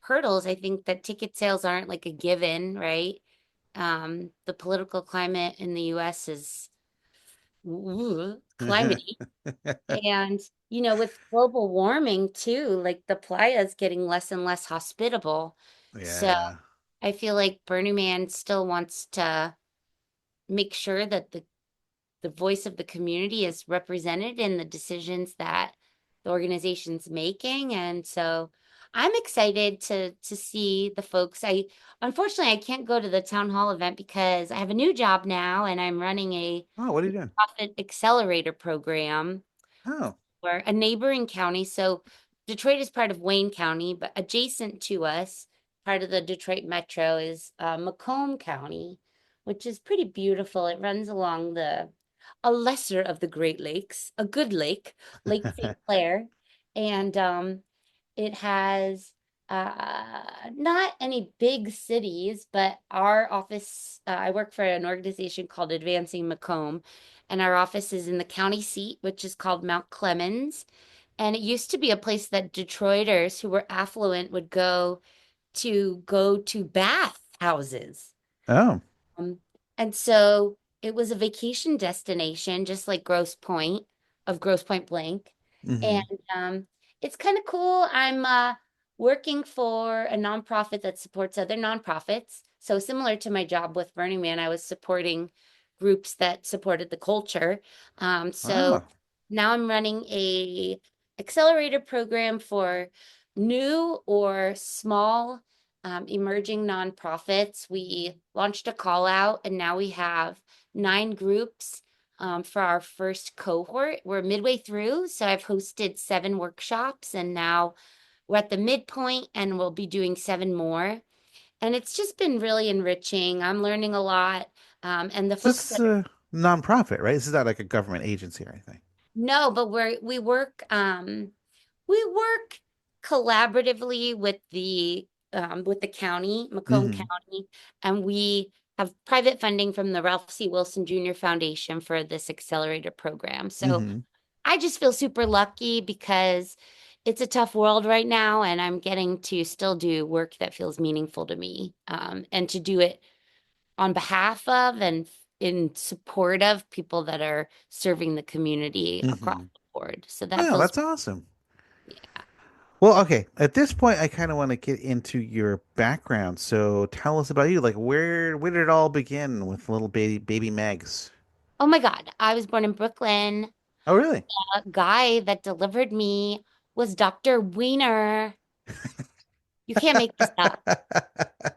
Speaker 3: hurdles. I think that ticket sales aren't like a given, right? The political climate in the US is climate. And, with global warming too, like the playa is getting less and less hospitable. So
Speaker 2: Yeah.
Speaker 3: I feel like Burning Man still wants to make sure that the voice of the community is represented in the decisions that the organization's making. And so I'm excited to see the folks. I unfortunately I can't go to the town hall event because I have a new job now and I'm running a
Speaker 2: Oh, what are you doing?
Speaker 3: profit accelerator program
Speaker 2: Oh.
Speaker 3: or a neighboring county. So Detroit is part of Wayne County, but adjacent to us, part of the Detroit Metro is Macomb County, which is pretty beautiful. It runs along a lesser of the Great Lakes, a good lake, Lake St. Clair. And It has not any big cities, but our office, I work for an organization called Advancing Macomb, and our office is in the county seat, which is called Mount Clemens. And it used to be a place that Detroiters who were affluent would go to bath houses.
Speaker 2: Oh.
Speaker 3: Um, and so it was a vacation destination, just like Grosse Point Blank. And
Speaker 2: Hmm.
Speaker 3: it's kind of cool. I'm working for a nonprofit that supports other nonprofits. So similar to my job with Burning Man, I was supporting groups that supported the culture. So
Speaker 2: Oh.
Speaker 3: now I'm running a accelerator program for new or small emerging nonprofits. We launched a call out, and now we have 9 groups for our first cohort. We're midway through, so I've hosted 7 workshops, and now we're at the midpoint, and we'll be doing 7 more. And it's just been really enriching. I'm learning a lot. And the
Speaker 2: So
Speaker 3: folks
Speaker 2: this is
Speaker 3: that
Speaker 2: a nonprofit, right? This is not like a government agency or anything.
Speaker 3: know, but we work collaboratively with the county, Macomb
Speaker 2: Hmm.
Speaker 3: County, and we have private funding from the Ralph C. Wilson Jr. Foundation for this accelerator program. So
Speaker 2: Hmm.
Speaker 3: I just feel super lucky because it's a tough world right now, and I'm getting to still do work that feels meaningful to me, and to do it on behalf of and in support of people that are serving the community across
Speaker 2: Hmm.
Speaker 3: the board. So that
Speaker 2: Wow,
Speaker 3: feels,
Speaker 2: that's awesome.
Speaker 3: yeah.
Speaker 2: Well, okay. At this point, I kind of want to get into your background. So tell us about you. Like, where did it all begin with little baby Megs?
Speaker 3: Oh my God, I was born in Brooklyn.
Speaker 2: Oh, really?
Speaker 3: A guy that delivered me was Dr. Wiener. You can't make this up.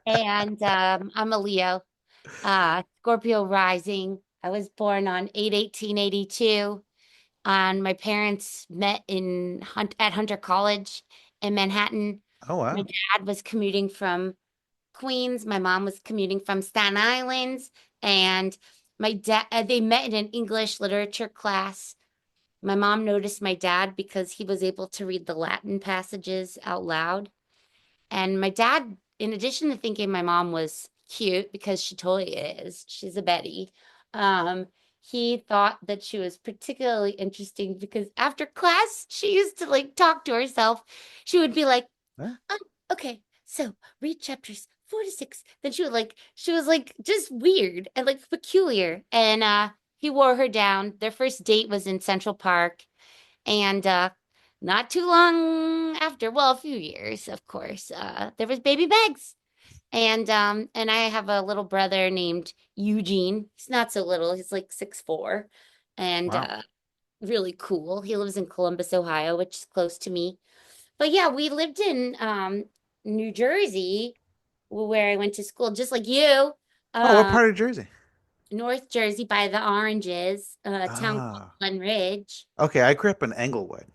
Speaker 3: And I'm a Leo, Scorpio rising. I was born on 8/18/82, and my parents met at Hunter College in Manhattan.
Speaker 2: Oh,
Speaker 3: My
Speaker 2: wow.
Speaker 3: dad was commuting from Queens. My mom was commuting from Staten Island, and my dad they met in an English literature class. My mom noticed my dad because he was able to read the Latin passages out loud. And my dad, in addition to thinking my mom was cute, because she totally is, she's a Betty, um, he thought that she was particularly interesting because after class, she used to like talk to herself. She would be like,
Speaker 2: Huh?
Speaker 3: um, okay, so read chapters 4 to 6. Then she was like just weird and like peculiar. And he wore her down. Their first date was in Central Park. And not too long after, well, a few years, of course, there was baby Megs. And I have a little brother named Eugene. He's not so little, he's like 6'4", and
Speaker 2: Wow.
Speaker 3: really cool. He lives in Columbus, Ohio, which is close to me. But yeah, we lived in New Jersey, where I went to school, just like you.
Speaker 2: Oh, what
Speaker 3: Um,
Speaker 2: part of Jersey?
Speaker 3: North Jersey by the Oranges, a town called
Speaker 2: Ah.
Speaker 3: Glen Ridge.
Speaker 2: Okay, I grew up in Englewood.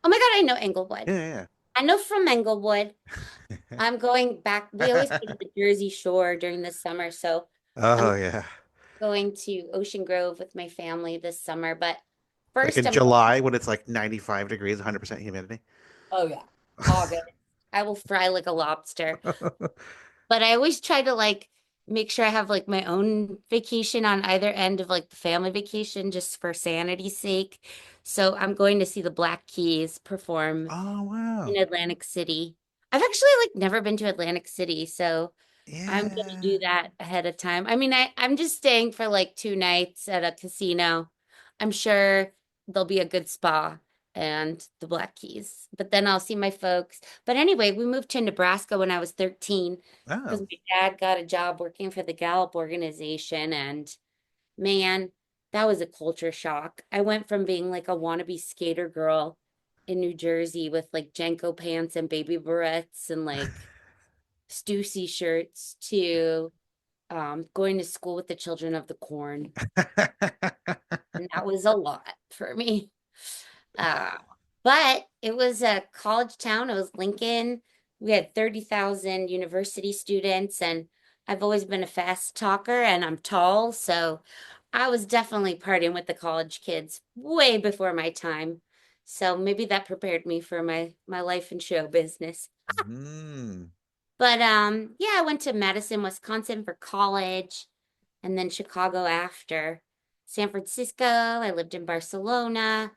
Speaker 3: Oh my God, I know Englewood.
Speaker 2: Yeah,
Speaker 3: I know from Englewood.
Speaker 2: yeah.
Speaker 3: I'm going back. We always go to the Jersey Shore during the summer, so I'm
Speaker 2: Oh, yeah.
Speaker 3: going to Ocean Grove with my family this summer. But
Speaker 2: Like
Speaker 3: first,
Speaker 2: in
Speaker 3: I'm going.
Speaker 2: July when it's like 95 degrees, 100% humidity.
Speaker 3: Oh yeah, August. I will fry like a lobster. But I always try to like make sure I have like my own vacation on either end of like the family vacation just for sanity's sake. So I'm going to see the Black Keys perform
Speaker 2: Oh, wow.
Speaker 3: in Atlantic City. I've actually like never been to Atlantic City, so I'm gonna do
Speaker 2: Yeah.
Speaker 3: that ahead of time. I mean, I'm just staying for like 2 nights at a casino. I'm sure there'll be a good spa and the Black Keys. But then I'll see my folks. But anyway, we moved to Nebraska when I was 13 because
Speaker 2: Oh.
Speaker 3: my dad got a job working for the Gallup organization. And man, that was a culture shock. I went from being like a wannabe skater girl in New Jersey with like Jenko pants and baby barrettes and like Stussy shirts to going to school with the children of the corn. And that was a lot for me. Uh, but it was a college town. It was Lincoln. We had 30,000 university students, and I've always been a fast talker and I'm tall. So I was definitely partying with the college kids way before my time. So maybe that prepared me for my life in show business.
Speaker 2: Mm.
Speaker 3: But yeah, I went to Madison, Wisconsin for college and then Chicago after. San Francisco, I lived in Barcelona.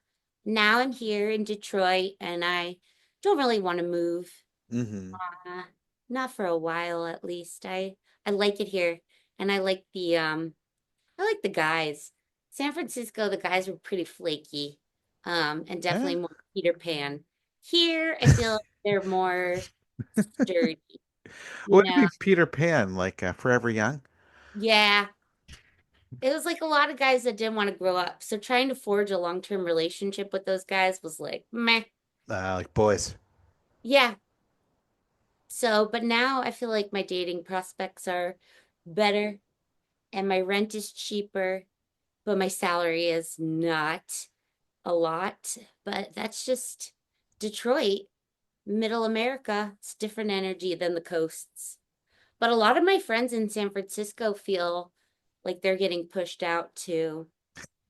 Speaker 3: Now I'm here in Detroit and I don't really want to move.
Speaker 2: Mm-hmm.
Speaker 3: Uh, Not for a while at least. I like it here and I like the guys. San Francisco, the guys were pretty flaky. And
Speaker 2: Yeah.
Speaker 3: definitely more Peter Pan. Here, I feel like they're more sturdy, you
Speaker 2: Would it
Speaker 3: know?
Speaker 2: be Peter Pan, like Forever Young?
Speaker 3: Yeah. It was like a lot of guys that didn't want to grow up. So trying to forge a long-term relationship with those guys was like, meh.
Speaker 2: Like boys.
Speaker 3: Yeah. So, but now I feel like my dating prospects are better and my rent is cheaper, but my salary is not a lot. But that's just Detroit, middle America. It's different energy than the coasts. But a lot of my friends in San Francisco feel like they're getting pushed out too.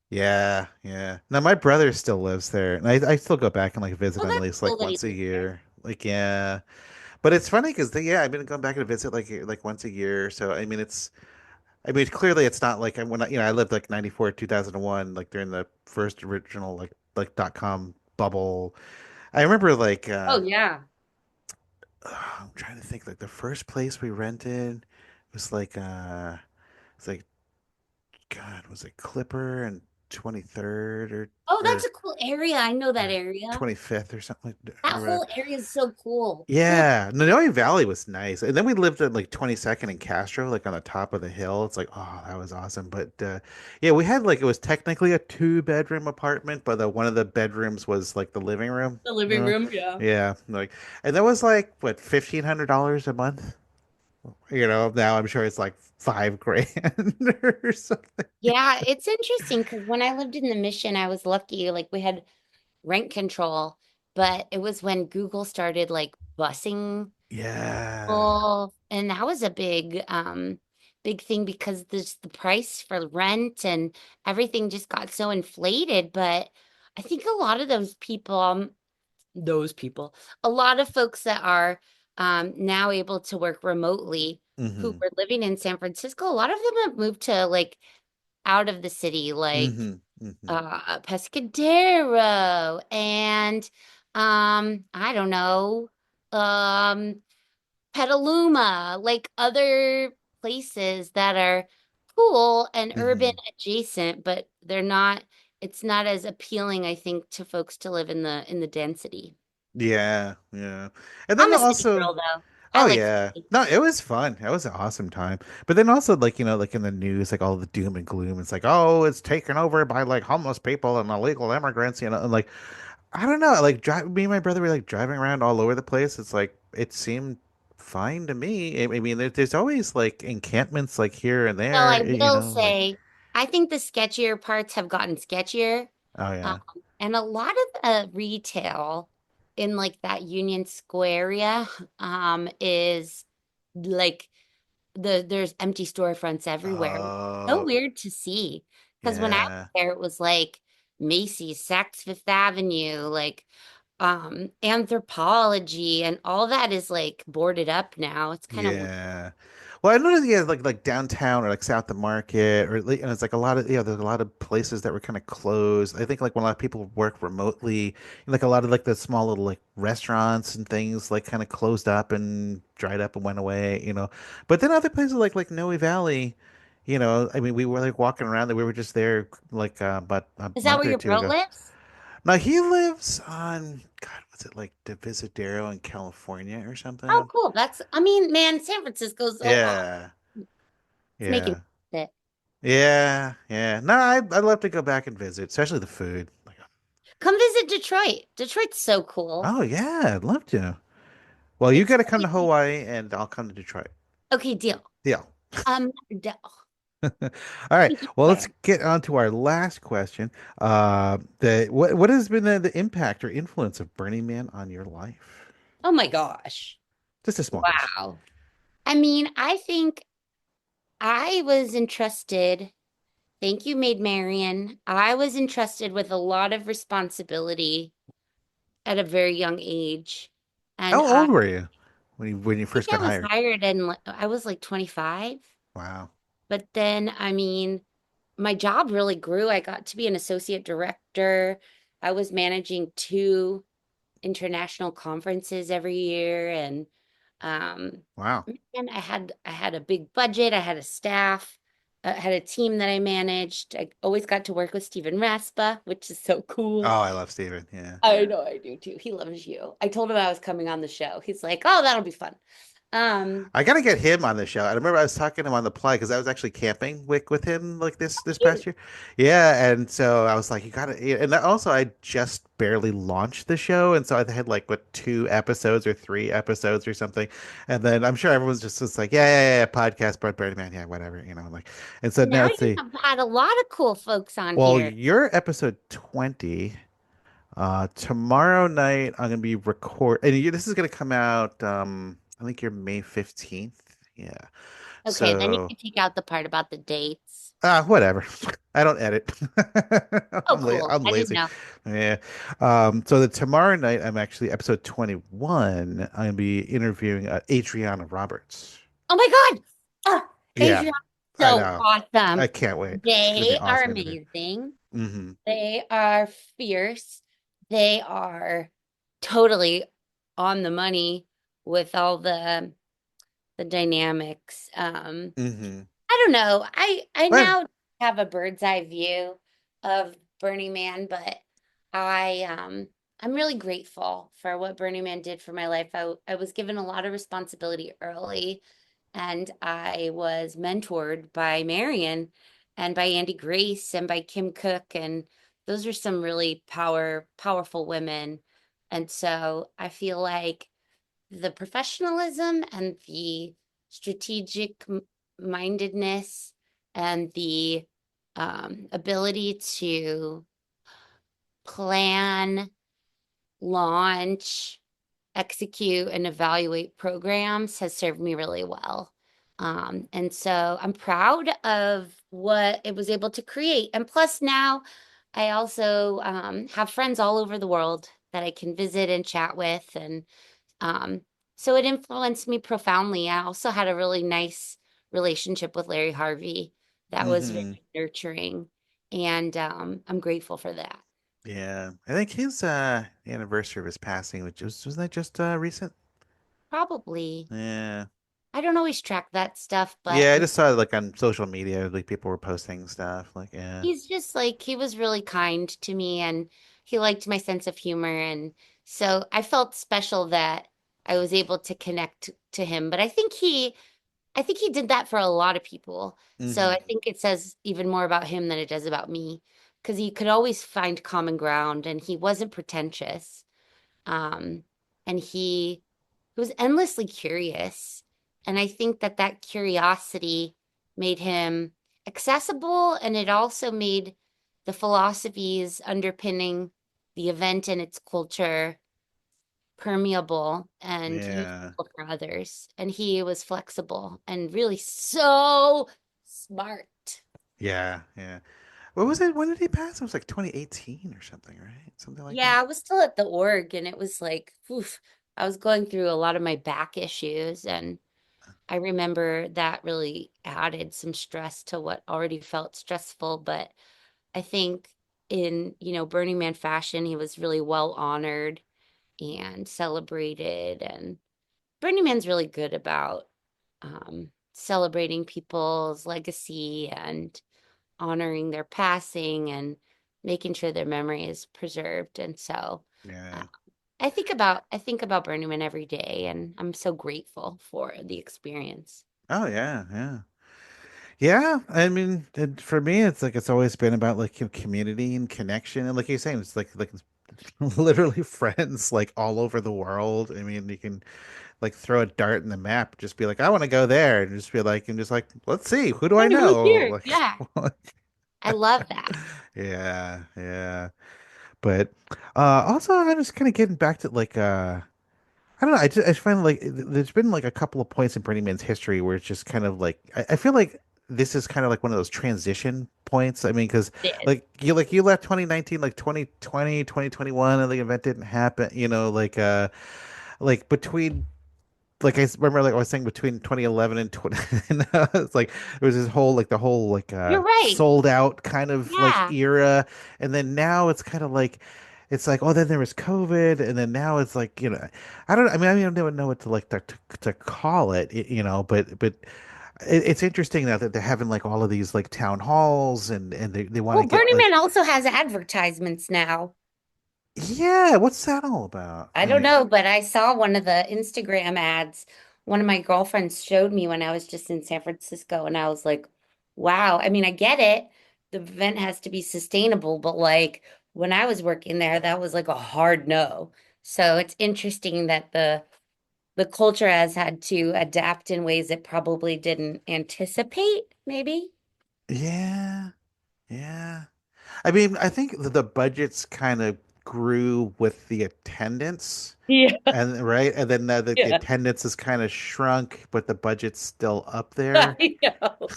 Speaker 2: Yeah, yeah. Now my brother still lives there, and I still go back and like visit
Speaker 3: Well,
Speaker 2: him at
Speaker 3: that's
Speaker 2: least
Speaker 3: cool
Speaker 2: like
Speaker 3: that he
Speaker 2: once a
Speaker 3: lives there.
Speaker 2: year. Like yeah, but it's funny because yeah, I've been going back to visit like once a year. So I mean, clearly it's not like when I lived like 94 2001 like during the first original like .com bubble. I remember like
Speaker 3: Oh yeah.
Speaker 2: I'm trying to think like the first place we rented was like it's like God, was it Clipper and 23rd
Speaker 3: Oh, that's
Speaker 2: or
Speaker 3: a cool area. I know that
Speaker 2: or
Speaker 3: area.
Speaker 2: 25th or something like
Speaker 3: That
Speaker 2: or
Speaker 3: whole area is so cool. Cool.
Speaker 2: yeah, Noe Valley was nice. And then we lived at like 22nd and Castro, like on the top of the hill. It's like, oh, that was awesome. But yeah, we had like it was technically a two-bedroom apartment, but one of the bedrooms was like the living room,
Speaker 3: The
Speaker 2: you
Speaker 3: living
Speaker 2: know?
Speaker 3: room, yeah.
Speaker 2: Yeah, like and that was like what, $1,500 a month? Now I'm sure it's like 5 grand or something.
Speaker 3: Yeah, it's interesting because when I lived in the Mission, I was lucky. Like we had rent control, but it was when Google started like busing
Speaker 2: Yeah.
Speaker 3: people, and that was a big thing because the price for rent and everything just got so inflated. But I think a lot of those people, a lot of folks that are now able to work remotely who
Speaker 2: Mm-hmm.
Speaker 3: were living in San Francisco, a lot of them have moved to like out of the city, like
Speaker 2: Mm-hmm. Mm-hmm.
Speaker 3: Pescadero and I don't know, um Petaluma, like other places that are cool and urban
Speaker 2: Mm-hmm.
Speaker 3: adjacent, but it's not as appealing, I think, to folks to live in the density.
Speaker 2: Yeah, yeah. And
Speaker 3: I'm
Speaker 2: then
Speaker 3: a city
Speaker 2: also,
Speaker 3: girl though. I
Speaker 2: oh
Speaker 3: like
Speaker 2: yeah.
Speaker 3: city.
Speaker 2: No, it was fun. It was an awesome time. But then also like, like in the news, like all the doom and gloom. It's like, oh, it's taken over by like homeless people and illegal immigrants, and like I don't know, like me and my brother were like driving around all over the place. It's like it seemed fine to me. I mean, there's always like encampments like here and
Speaker 3: Well, I
Speaker 2: there,
Speaker 3: will
Speaker 2: like
Speaker 3: say, I think the sketchier parts have gotten sketchier.
Speaker 2: oh
Speaker 3: Um,
Speaker 2: yeah.
Speaker 3: and a lot of the retail in like that Union Square area is like there's empty storefronts everywhere. So
Speaker 2: Oh,
Speaker 3: weird to see. Because when I was
Speaker 2: yeah.
Speaker 3: there, it was like Macy's, Saks Fifth Avenue, like Anthropology, and all that is like boarded up now. It's kind of weird.
Speaker 2: Yeah. Well, I noticed, yeah, like downtown or like South of Market, and it's like a lot of, there's a lot of places that were kind of closed. I think like when a lot of people work remotely, like a lot of like the small little like restaurants and things like kind of closed up and dried up and went away. But then other places like Noe Valley, I mean, we were like walking around there. We were just there like about a
Speaker 3: Is that
Speaker 2: month
Speaker 3: where
Speaker 2: or
Speaker 3: your
Speaker 2: two
Speaker 3: bro
Speaker 2: ago.
Speaker 3: lives?
Speaker 2: Now he lives on, God, was it like Divisadero in California or
Speaker 3: Oh,
Speaker 2: something?
Speaker 3: cool. I mean, man, San Francisco's so awesome.
Speaker 2: Yeah.
Speaker 3: It's making
Speaker 2: Yeah.
Speaker 3: it.
Speaker 2: Yeah, yeah. No, I'd love to go back and visit, especially the food. Like,
Speaker 3: Come visit Detroit. Detroit's so cool.
Speaker 2: oh yeah, I'd love to. Well, you
Speaker 3: It's
Speaker 2: got to come to
Speaker 3: really
Speaker 2: Hawaii, and I'll come to Detroit.
Speaker 3: okay, deal.
Speaker 2: Deal.
Speaker 3: Deal.
Speaker 2: All right.
Speaker 3: Take you
Speaker 2: Well, let's
Speaker 3: there.
Speaker 2: get on to our last question. What has been the impact or influence of Burning Man on your life?
Speaker 3: Oh my gosh.
Speaker 2: Just a small question.
Speaker 3: Wow. I mean, I think I was entrusted. Thank you, Maid Marian. I was entrusted with a lot of responsibility at a very young age. And
Speaker 2: How
Speaker 3: I
Speaker 2: old were you when you
Speaker 3: think
Speaker 2: first
Speaker 3: I
Speaker 2: got
Speaker 3: was
Speaker 2: hired?
Speaker 3: hired and I was like 25.
Speaker 2: Wow.
Speaker 3: But then, I mean, my job really grew. I got to be an associate director. I was managing two international conferences every year, and um
Speaker 2: Wow.
Speaker 3: and I had a big budget. I had a staff. I had a team that I managed. I always got to work with Stephen Raspa, which is so
Speaker 2: Oh,
Speaker 3: cool.
Speaker 2: I love Steven. Yeah.
Speaker 3: I know I do too. He loves you. I told him I was coming on the show. He's like, "Oh, that'll be fun." Um,
Speaker 2: I gotta get him on the show. I remember I was talking to him on the play because I was actually camping with him like this past
Speaker 3: cute.
Speaker 2: year. Yeah, and so I was like, you gotta. Yeah, and also I just barely launched the show, and so I had like what 2 episodes or 3 episodes or something, and then I'm sure everyone's just like, yeah, podcast, Brett Birdie Man, yeah, whatever, like. And so now
Speaker 3: Now
Speaker 2: let's
Speaker 3: you
Speaker 2: see.
Speaker 3: have had a lot of cool folks on
Speaker 2: Well,
Speaker 3: here.
Speaker 2: you're episode 20. Tomorrow night I'm gonna be and this is gonna come out. I think you're May 15th. Yeah.
Speaker 3: Okay, then you
Speaker 2: So,
Speaker 3: can take out the part about the dates.
Speaker 2: whatever. I don't edit.
Speaker 3: Oh, cool.
Speaker 2: I'm
Speaker 3: I didn't
Speaker 2: lazy.
Speaker 3: know.
Speaker 2: Yeah. So the tomorrow night I'm actually episode 21. I'm gonna be interviewing Adriana Roberts.
Speaker 3: Oh my God. Ah,
Speaker 2: Yeah,
Speaker 3: Adrian,
Speaker 2: I
Speaker 3: so
Speaker 2: know. I
Speaker 3: awesome.
Speaker 2: can't wait. It's gonna be an
Speaker 3: They are
Speaker 2: awesome interview.
Speaker 3: amazing.
Speaker 2: Hmm.
Speaker 3: They are fierce. They are totally on the money with all the dynamics.
Speaker 2: Hmm.
Speaker 3: I don't know. I
Speaker 2: Well,
Speaker 3: now have a bird's eye view of Burning Man, but I'm really grateful for what Burning Man did for my life. I was given a lot of responsibility early, and I was mentored by Marion and by Andy Grace and by Kim Cook, and those are some really powerful women. And so I feel like the professionalism and the strategic mindedness and the ability to plan, launch, execute, and evaluate programs has served me really well. And so I'm proud of what it was able to create. And plus, now I also have friends all over the world that I can visit and chat with. And um, so it influenced me profoundly. I also had a really nice relationship with Larry Harvey that was very
Speaker 2: hmm.
Speaker 3: nurturing. And I'm grateful for that.
Speaker 2: Yeah. I think his anniversary of his passing, which wasn't that just recent?
Speaker 3: Probably.
Speaker 2: Yeah.
Speaker 3: I don't always track that stuff, but
Speaker 2: Yeah, I just saw it like on social media, like people were posting stuff. Like, yeah.
Speaker 3: he's just like, he was really kind to me and he liked my sense of humor. And so I felt special that I was able to connect to him. But I think he did that for a lot of people. So I
Speaker 2: Hmm.
Speaker 3: think it says even more about him than it does about me because he could always find common ground and he wasn't pretentious. Um, and he was endlessly curious. And I think that that curiosity made him accessible and it also made the philosophies underpinning the event and its culture permeable and
Speaker 2: Yeah.
Speaker 3: useful for others. And he was flexible and really so smart.
Speaker 2: Yeah. Yeah. What was it? When did he pass? It was like 2018 or something, right? Something like
Speaker 3: Yeah,
Speaker 2: that.
Speaker 3: I was still at the org and it was like, oof, I was going through a lot of my back issues. And I remember that really added some stress to what already felt stressful. But I think in, Burning Man fashion, he was really well honored and celebrated. And Burning Man's really good about celebrating people's legacy and honoring their passing and making sure their memory is preserved. And so uh,
Speaker 2: Yeah.
Speaker 3: I think about Burning Man every day, and I'm so grateful for the experience.
Speaker 2: Oh yeah. Yeah. Yeah. I mean, for me, it's like it's always been about like community and connection, and like you're saying, it's like literally friends like all over the world. I mean, you can like throw a dart in the map, just be like, I want to go there, and just be like, and just like, let's see, who do I
Speaker 3: Hey, who's
Speaker 2: know?
Speaker 3: here? Yeah,
Speaker 2: Like,
Speaker 3: I love that.
Speaker 2: yeah, yeah. But also, I'm just kind of getting back to like I don't know. I just find like there's been like a couple of points in Burning Man's history where it's just kind of like I feel like this is kind of like one of those transition points? I mean, because
Speaker 3: Did.
Speaker 2: like you left 2019, like 2020, 2021, and the event didn't happen. Like between like remember like I was saying between 2011 and 20 it's like it was this whole like the whole like
Speaker 3: You're right.
Speaker 2: sold out kind of like
Speaker 3: Yeah.
Speaker 2: era, and then now it's kind of like it's like oh then there was COVID, and then now it's like I don't even know what to like to call it, but it's interesting now that they're having like all of these like town halls, and they want to
Speaker 3: Well,
Speaker 2: get
Speaker 3: Burning
Speaker 2: like
Speaker 3: Man also has advertisements now.
Speaker 2: yeah, what's that all about?
Speaker 3: I don't know, but I saw one of the Instagram ads. One of my girlfriends showed me when I was just in San Francisco, and I was like, wow. I mean, I get it. The event has to be sustainable, but like when I was working there, that was like a hard no. So it's interesting that the culture has had to adapt in ways it probably didn't anticipate, maybe.
Speaker 2: Yeah, yeah. I mean, I think the budgets kind of grew with the attendance,
Speaker 3: Yeah,
Speaker 2: and right, and then the
Speaker 3: yeah.
Speaker 2: attendance is kind of shrunk, but the budget's still up there.
Speaker 3: I know.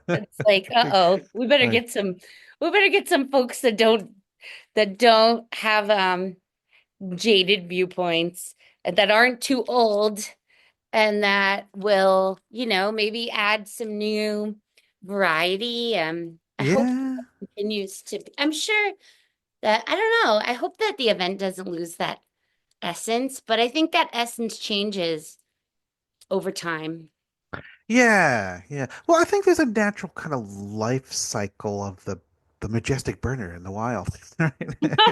Speaker 3: It's like, uh-oh,
Speaker 2: Like,
Speaker 3: we better get some folks that don't have jaded viewpoints and that aren't too old and that will, maybe add some new variety. I hope
Speaker 2: yeah,
Speaker 3: it continues to be, I'm sure that I don't know. I hope that the event doesn't lose that essence, but I think that essence changes over time.
Speaker 2: yeah, yeah. Well, I think there's a natural kind of life cycle of the majestic burner in the wild. Right?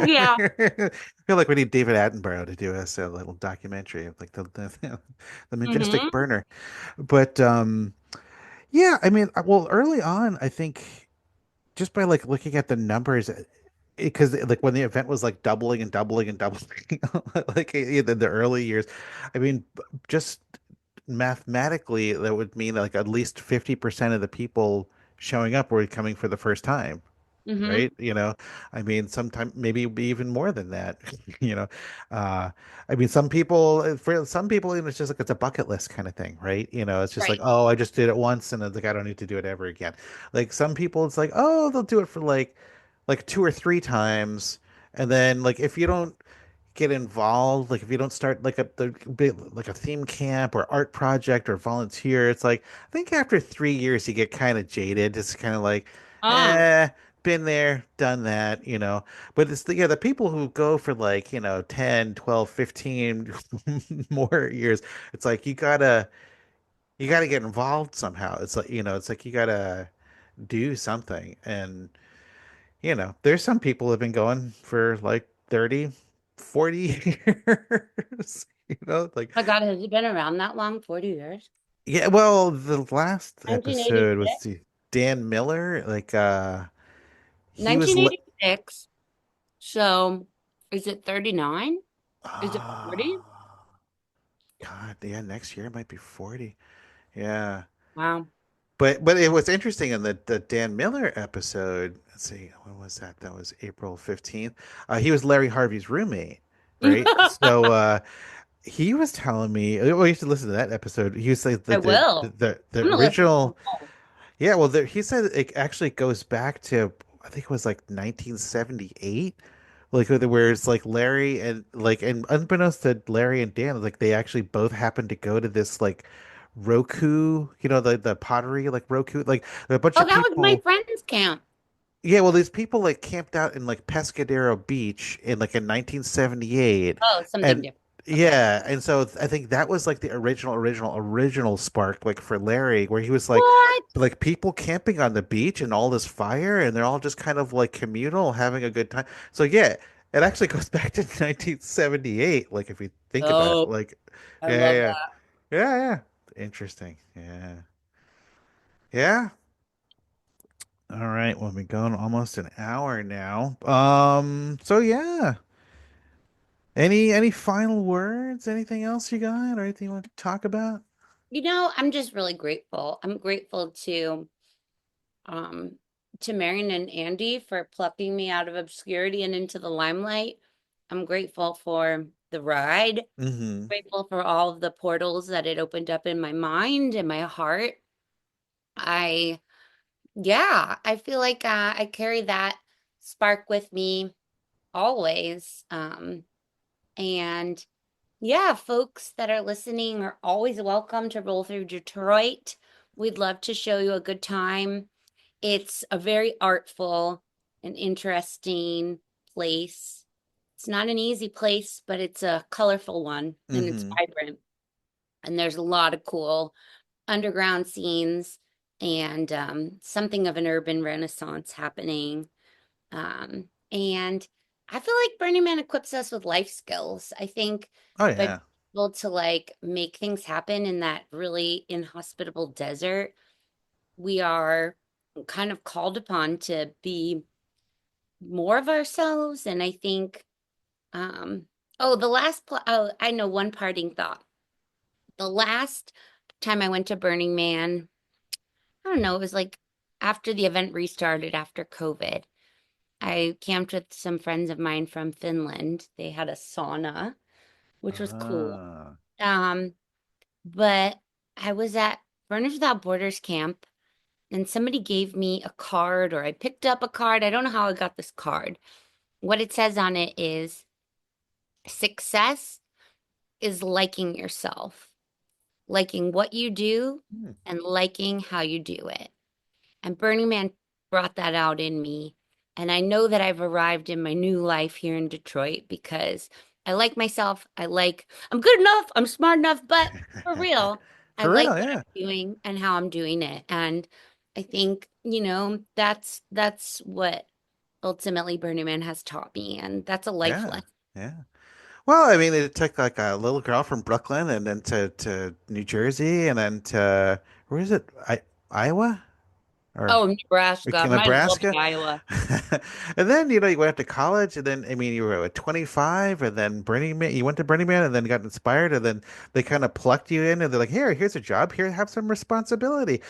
Speaker 3: Yeah.
Speaker 2: I feel like we need David Attenborough to do us a little documentary of like the majestic
Speaker 3: Hmm.
Speaker 2: burner. But yeah, I mean, well, early on, I think just by like looking at the numbers, because like when the event was like doubling and doubling and doubling, like in the early years, I mean, just mathematically, that would mean like at least 50% of the people showing up were coming for the first time,
Speaker 3: Hmm.
Speaker 2: right? I mean, sometimes maybe even more than that, you know. Uh, I mean, for some people, it's just like it's a bucket list kind of thing, right? It's just like,
Speaker 3: Right.
Speaker 2: oh, I just did it once, and it's like I don't need to do it ever again. Like some people, it's like, oh, they'll do it for like two or three times, and then like if you don't get involved, like if you don't start like like a theme camp or art project or volunteer, it's like I think after 3 years you get kind of jaded. It's kind of like,
Speaker 3: Ah,
Speaker 2: eh, been there, done that. But it's the people who go for like 10, 12, 15 more years. It's like you gotta get involved somehow. It's like it's like you gotta do something. And there's some people who have been going for like 30, 40 years. Like,
Speaker 3: my God, has it been around that long? 40 years?
Speaker 2: yeah, well, the last episode was
Speaker 3: 1986?
Speaker 2: Dan Miller. Like, he was,
Speaker 3: 1986. So is it 39? Is it 40?
Speaker 2: oh, God, yeah, next year it might be 40. Yeah.
Speaker 3: Wow.
Speaker 2: But it was interesting in the Dan Miller episode. Let's see, when was that? That was April 15th. He was Larry Harvey's roommate, right? So, he was telling me, well, you should listen to that episode. He was like
Speaker 3: I will.
Speaker 2: the
Speaker 3: I'm gonna listen to them
Speaker 2: original,
Speaker 3: all.
Speaker 2: yeah. Well, he said it actually goes back to I think it was like 1978, like where it's like Larry and unbeknownst to Larry and Dan, like they actually both happened to go to this like Roku, the pottery like Roku, like a bunch
Speaker 3: Oh,
Speaker 2: of
Speaker 3: that was my
Speaker 2: people.
Speaker 3: friend's camp.
Speaker 2: Yeah, well, these people like camped out in like Pescadero Beach in 1978,
Speaker 3: Oh, something
Speaker 2: and
Speaker 3: different. Okay.
Speaker 2: yeah, and so I think that was like the original spark, like for Larry, where he was
Speaker 3: What?
Speaker 2: like people camping on the beach and all this fire, and they're all just kind of like communal, having a good time. So yeah, it actually goes back to 1978, like if you think about it,
Speaker 3: Oh,
Speaker 2: like
Speaker 3: I
Speaker 2: yeah,
Speaker 3: love
Speaker 2: yeah,
Speaker 3: that.
Speaker 2: yeah, yeah, interesting, yeah, yeah. All right, well, we've been going almost an hour now. So yeah. Any final words? Anything else you got or anything you want to talk about?
Speaker 3: I'm just really grateful. I'm grateful um to Marion and Andy for plucking me out of obscurity and into the limelight. I'm grateful for the ride.
Speaker 2: Hmm.
Speaker 3: Grateful for all of the portals that it opened up in my mind and my heart. I Yeah, I feel like I carry that spark with me always. And yeah, folks that are listening are always welcome to roll through Detroit. We'd love to show you a good time. It's a very artful and interesting place. It's not an easy place, but it's a colorful one and it's
Speaker 2: Mm-hmm.
Speaker 3: vibrant. And there's a lot of cool underground scenes and something of an urban renaissance happening. And I feel like Burning Man equips us with life skills. I think
Speaker 2: Oh
Speaker 3: by being
Speaker 2: yeah.
Speaker 3: able to like make things happen in that really inhospitable desert, we are kind of called upon to be more of ourselves. And I think, um, oh, oh, I know one parting thought. The last time I went to Burning Man, I don't know, it was like after the event restarted after COVID. I camped with some friends of mine from Finland. They had a sauna, which was cool.
Speaker 2: Ah.
Speaker 3: Um, but I was at Burners Without Borders camp and somebody gave me a card or I picked up a card. I don't know how I got this card. What it says on it is success is liking yourself, liking what you do
Speaker 2: Hmm.
Speaker 3: and liking how you do it. And Burning Man brought that out in me. And I know that I've arrived in my new life here in Detroit because I like myself. I'm good enough. I'm smart enough. But for real, I
Speaker 2: For
Speaker 3: like
Speaker 2: real,
Speaker 3: what
Speaker 2: yeah.
Speaker 3: I'm doing and how I'm doing it. And I think, that's what ultimately Burning Man has taught me. And that's a life
Speaker 2: Yeah.
Speaker 3: lesson.
Speaker 2: Yeah. Well, I mean, it took like a little girl from Brooklyn and then to New Jersey and then to where is it? Iowa or
Speaker 3: Oh, Nebraska. Might as well be
Speaker 2: Nebraska?
Speaker 3: Iowa.
Speaker 2: And then, you went to college and then, I mean, you were at 25 and then Burning Man, you went to Burning Man and then got inspired and then they kind of plucked you in and they're like, here's a job. Here, have some responsibility.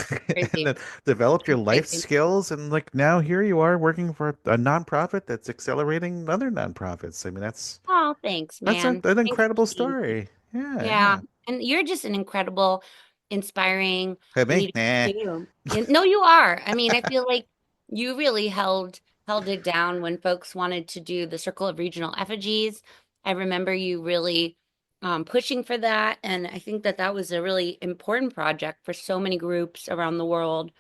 Speaker 2: And
Speaker 3: Crazy.
Speaker 2: then developed your life
Speaker 3: Crazy.
Speaker 2: skills. And like now here you are working for a nonprofit that's accelerating other nonprofits. I mean,
Speaker 3: Oh, thanks,
Speaker 2: that's
Speaker 3: man.
Speaker 2: an
Speaker 3: Thanks for
Speaker 2: incredible
Speaker 3: seeing me.
Speaker 2: story. Yeah,
Speaker 3: Yeah.
Speaker 2: yeah.
Speaker 3: And you're just an incredible, inspiring
Speaker 2: Hey, me?
Speaker 3: leader
Speaker 2: Nah.
Speaker 3: too. No, you are. I mean, I feel like you really held it down when folks wanted to do the Circle of Regional Effigies. I remember you really pushing for that, and I think that that was a really important project for so many groups around the world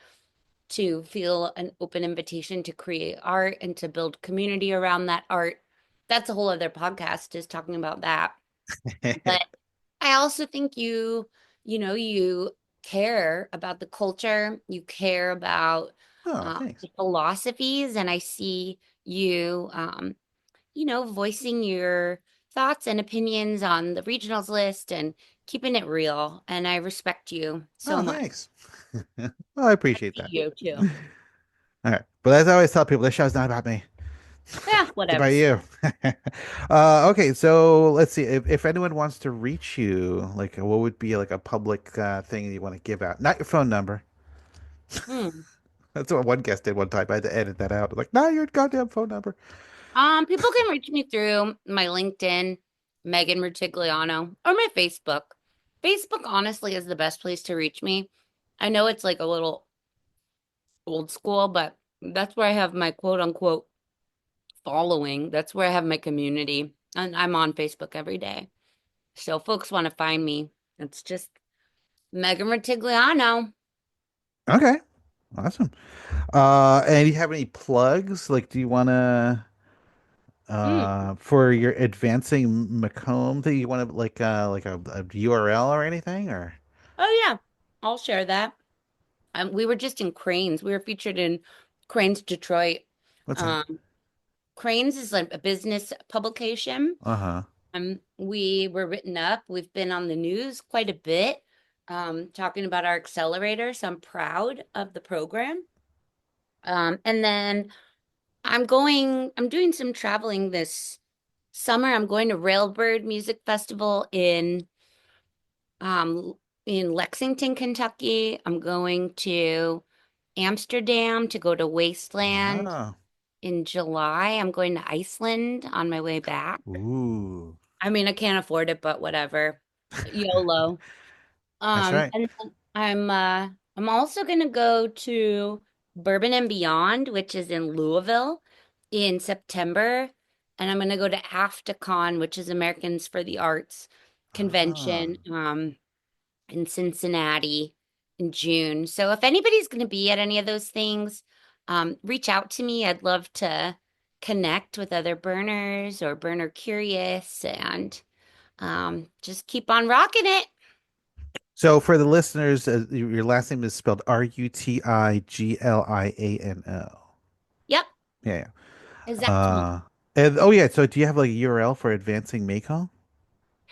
Speaker 3: to feel an open invitation to create art and to build community around that art. That's a whole other podcast is talking about that. But I also think you care about the culture, you care about
Speaker 2: Oh, thanks.
Speaker 3: the philosophies, and I see you, voicing your thoughts and opinions on the regionals list and keeping it real. And I respect you so
Speaker 2: Oh,
Speaker 3: much.
Speaker 2: thanks. Well, I appreciate that.
Speaker 3: You too.
Speaker 2: All right. But as I always tell people, this show's not about me.
Speaker 3: Yeah,
Speaker 2: It's about
Speaker 3: whatevs.
Speaker 2: you. Okay, so let's see. If anyone wants to reach you, like what would be like a public thing you want to give out? Not your phone number.
Speaker 3: Hmm.
Speaker 2: That's what one guest did one time. I had to edit that out. Like, not your goddamn phone number.
Speaker 3: People can reach me through my LinkedIn, Megan Rutigliano, or my Facebook. Facebook, honestly, is the best place to reach me. I know it's like a little old school, but that's where I have my quote unquote following. That's where I have my community. And I'm on Facebook every day. So folks want to find me. It's just Megan Rutigliano.
Speaker 2: Okay, awesome. And do you have any plugs? Like, do you want to
Speaker 3: Hmm.
Speaker 2: for your advancing Macomb that you want to like a URL or anything or
Speaker 3: Oh yeah, I'll share that. We were just in Cranes. We were featured in Cranes Detroit.
Speaker 2: what's that?
Speaker 3: Um, Cranes is like a business publication.
Speaker 2: Uh-huh.
Speaker 3: We were written up. We've been on the news quite a bit, talking about our accelerator. So I'm proud of the program. And then I'm doing some traveling this summer. I'm going to Railbird Music Festival um, in Lexington, Kentucky. I'm going to Amsterdam to go to Wasteland
Speaker 2: Oh.
Speaker 3: in July. I'm going to Iceland on my way back.
Speaker 2: Ooh.
Speaker 3: I mean, I can't afford it, but whatever. YOLO.
Speaker 2: That's right.
Speaker 3: And then I'm also gonna go to Bourbon and Beyond, which is in Louisville in September. And I'm going to go to AFTACON, which is Americans for the Arts
Speaker 2: Ah.
Speaker 3: convention, in Cincinnati in June. So if anybody's going to be at any of those things, reach out to me. I'd love to connect with other burners or burner curious and just keep on rocking it.
Speaker 2: So for the listeners, your last name is spelled Rutigliano.
Speaker 3: Yep,
Speaker 2: Yeah, yeah.
Speaker 3: exactly.
Speaker 2: And oh yeah. So do you have like a URL for Advancing Macomb?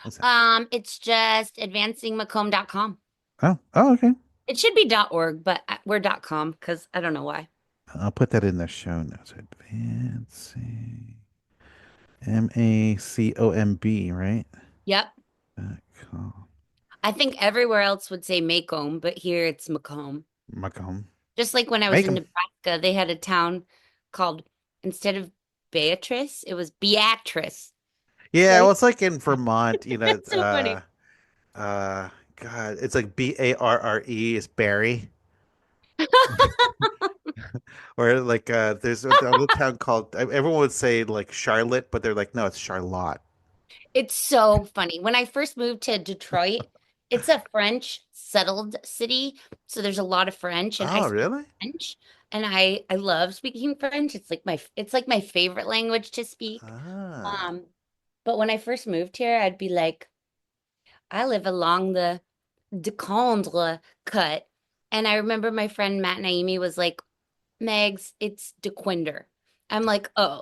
Speaker 2: What's that?
Speaker 3: It's just advancingmacomb.com.
Speaker 2: Oh, okay.
Speaker 3: It should be .org, but we're .com because I don't know why.
Speaker 2: I'll put that in the show notes. Advancing Macomb, right?
Speaker 3: Yep.
Speaker 2: Com.
Speaker 3: I think everywhere else would say Macomb, but here it's Macomb.
Speaker 2: Macomb.
Speaker 3: Just like when I was in
Speaker 2: Macomb.
Speaker 3: Nebraska, they had a town called, instead of Beatrice, it was Beatrice.
Speaker 2: Yeah,
Speaker 3: Like,
Speaker 2: well, it's like in Vermont,
Speaker 3: it's so funny.
Speaker 2: God, it's like Barre. It's Barry. Or like there's another town called everyone would say like Charlotte, but they're like, no, it's Charlotte.
Speaker 3: It's so funny. When I first moved to Detroit, it's a French settled city, so there's a lot of French, and I
Speaker 2: Oh,
Speaker 3: speak
Speaker 2: really?
Speaker 3: French, and I love speaking French. It's like my favorite language to speak.
Speaker 2: Ah.
Speaker 3: Um, but when I first moved here, I'd be like, I live along the Decondre cut, and I remember my friend Matt Naimi was like, Megs, it's DeQuinder. I'm like, oh.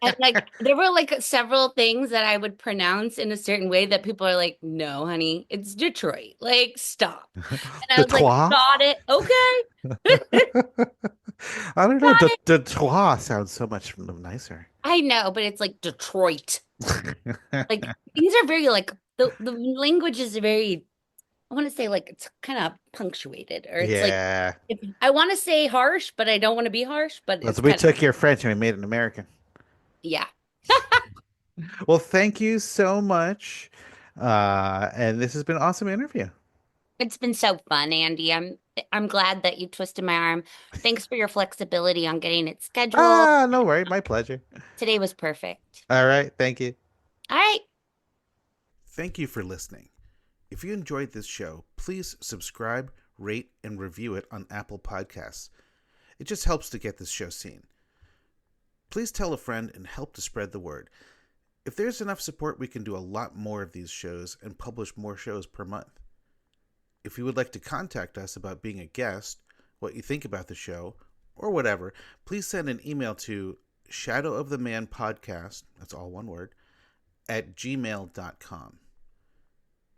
Speaker 3: And like there were like several things that I would pronounce in a certain way that people are like, no, honey, it's Detroit. Like, stop. And I
Speaker 2: The
Speaker 3: was like,
Speaker 2: Trois?
Speaker 3: got it. Okay.
Speaker 2: I don't know.
Speaker 3: Got
Speaker 2: The
Speaker 3: it.
Speaker 2: the Trois sounds so much nicer.
Speaker 3: I know, but it's like Detroit. Like these are very like the language is very, I want to say like it's kind of punctuated or it's like
Speaker 2: Yeah.
Speaker 3: I want to say harsh, but I don't want to be harsh, but
Speaker 2: Well,
Speaker 3: it's
Speaker 2: so we
Speaker 3: kind of
Speaker 2: took your French and we made it American.
Speaker 3: yeah.
Speaker 2: Well, thank you so much. And this has been an awesome interview.
Speaker 3: It's been so fun, Andy. I'm glad that you twisted my arm. Thanks for your flexibility on getting it scheduled.
Speaker 2: Ah, no worry. My pleasure.
Speaker 3: Today was perfect.
Speaker 2: All right. Thank you.
Speaker 3: All right.
Speaker 2: Thank you for listening. If you enjoyed this show, please subscribe, rate, and review it on Apple Podcasts. It just helps to get this show seen. Please tell a friend and help to spread the word. If there's enough support, we can do a lot more of these shows and publish more shows per month. If you would like to contact us about being a guest, what you think about the show, or whatever, please send an email to shadowofthemanpodcast, that's all one word, at gmail.com.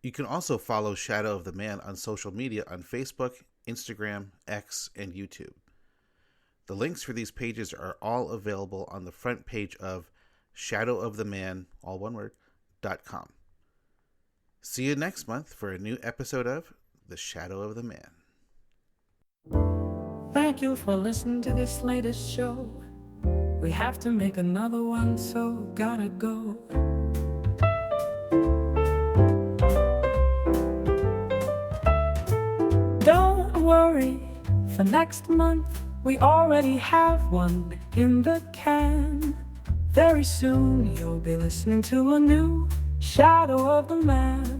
Speaker 2: You can also follow Shadow of the Man on social media on Facebook, Instagram, X, and YouTube. The links for these pages are all available on the front page of shadowoftheman, all one word, .com. See you next month for a new episode of The Shadow of the Man.
Speaker 1: Thank you for listening to this latest show. We have to make another one, so gotta go. Don't worry, for next month we already have one in the can. Very soon you'll be listening to a new Shadow of the Man.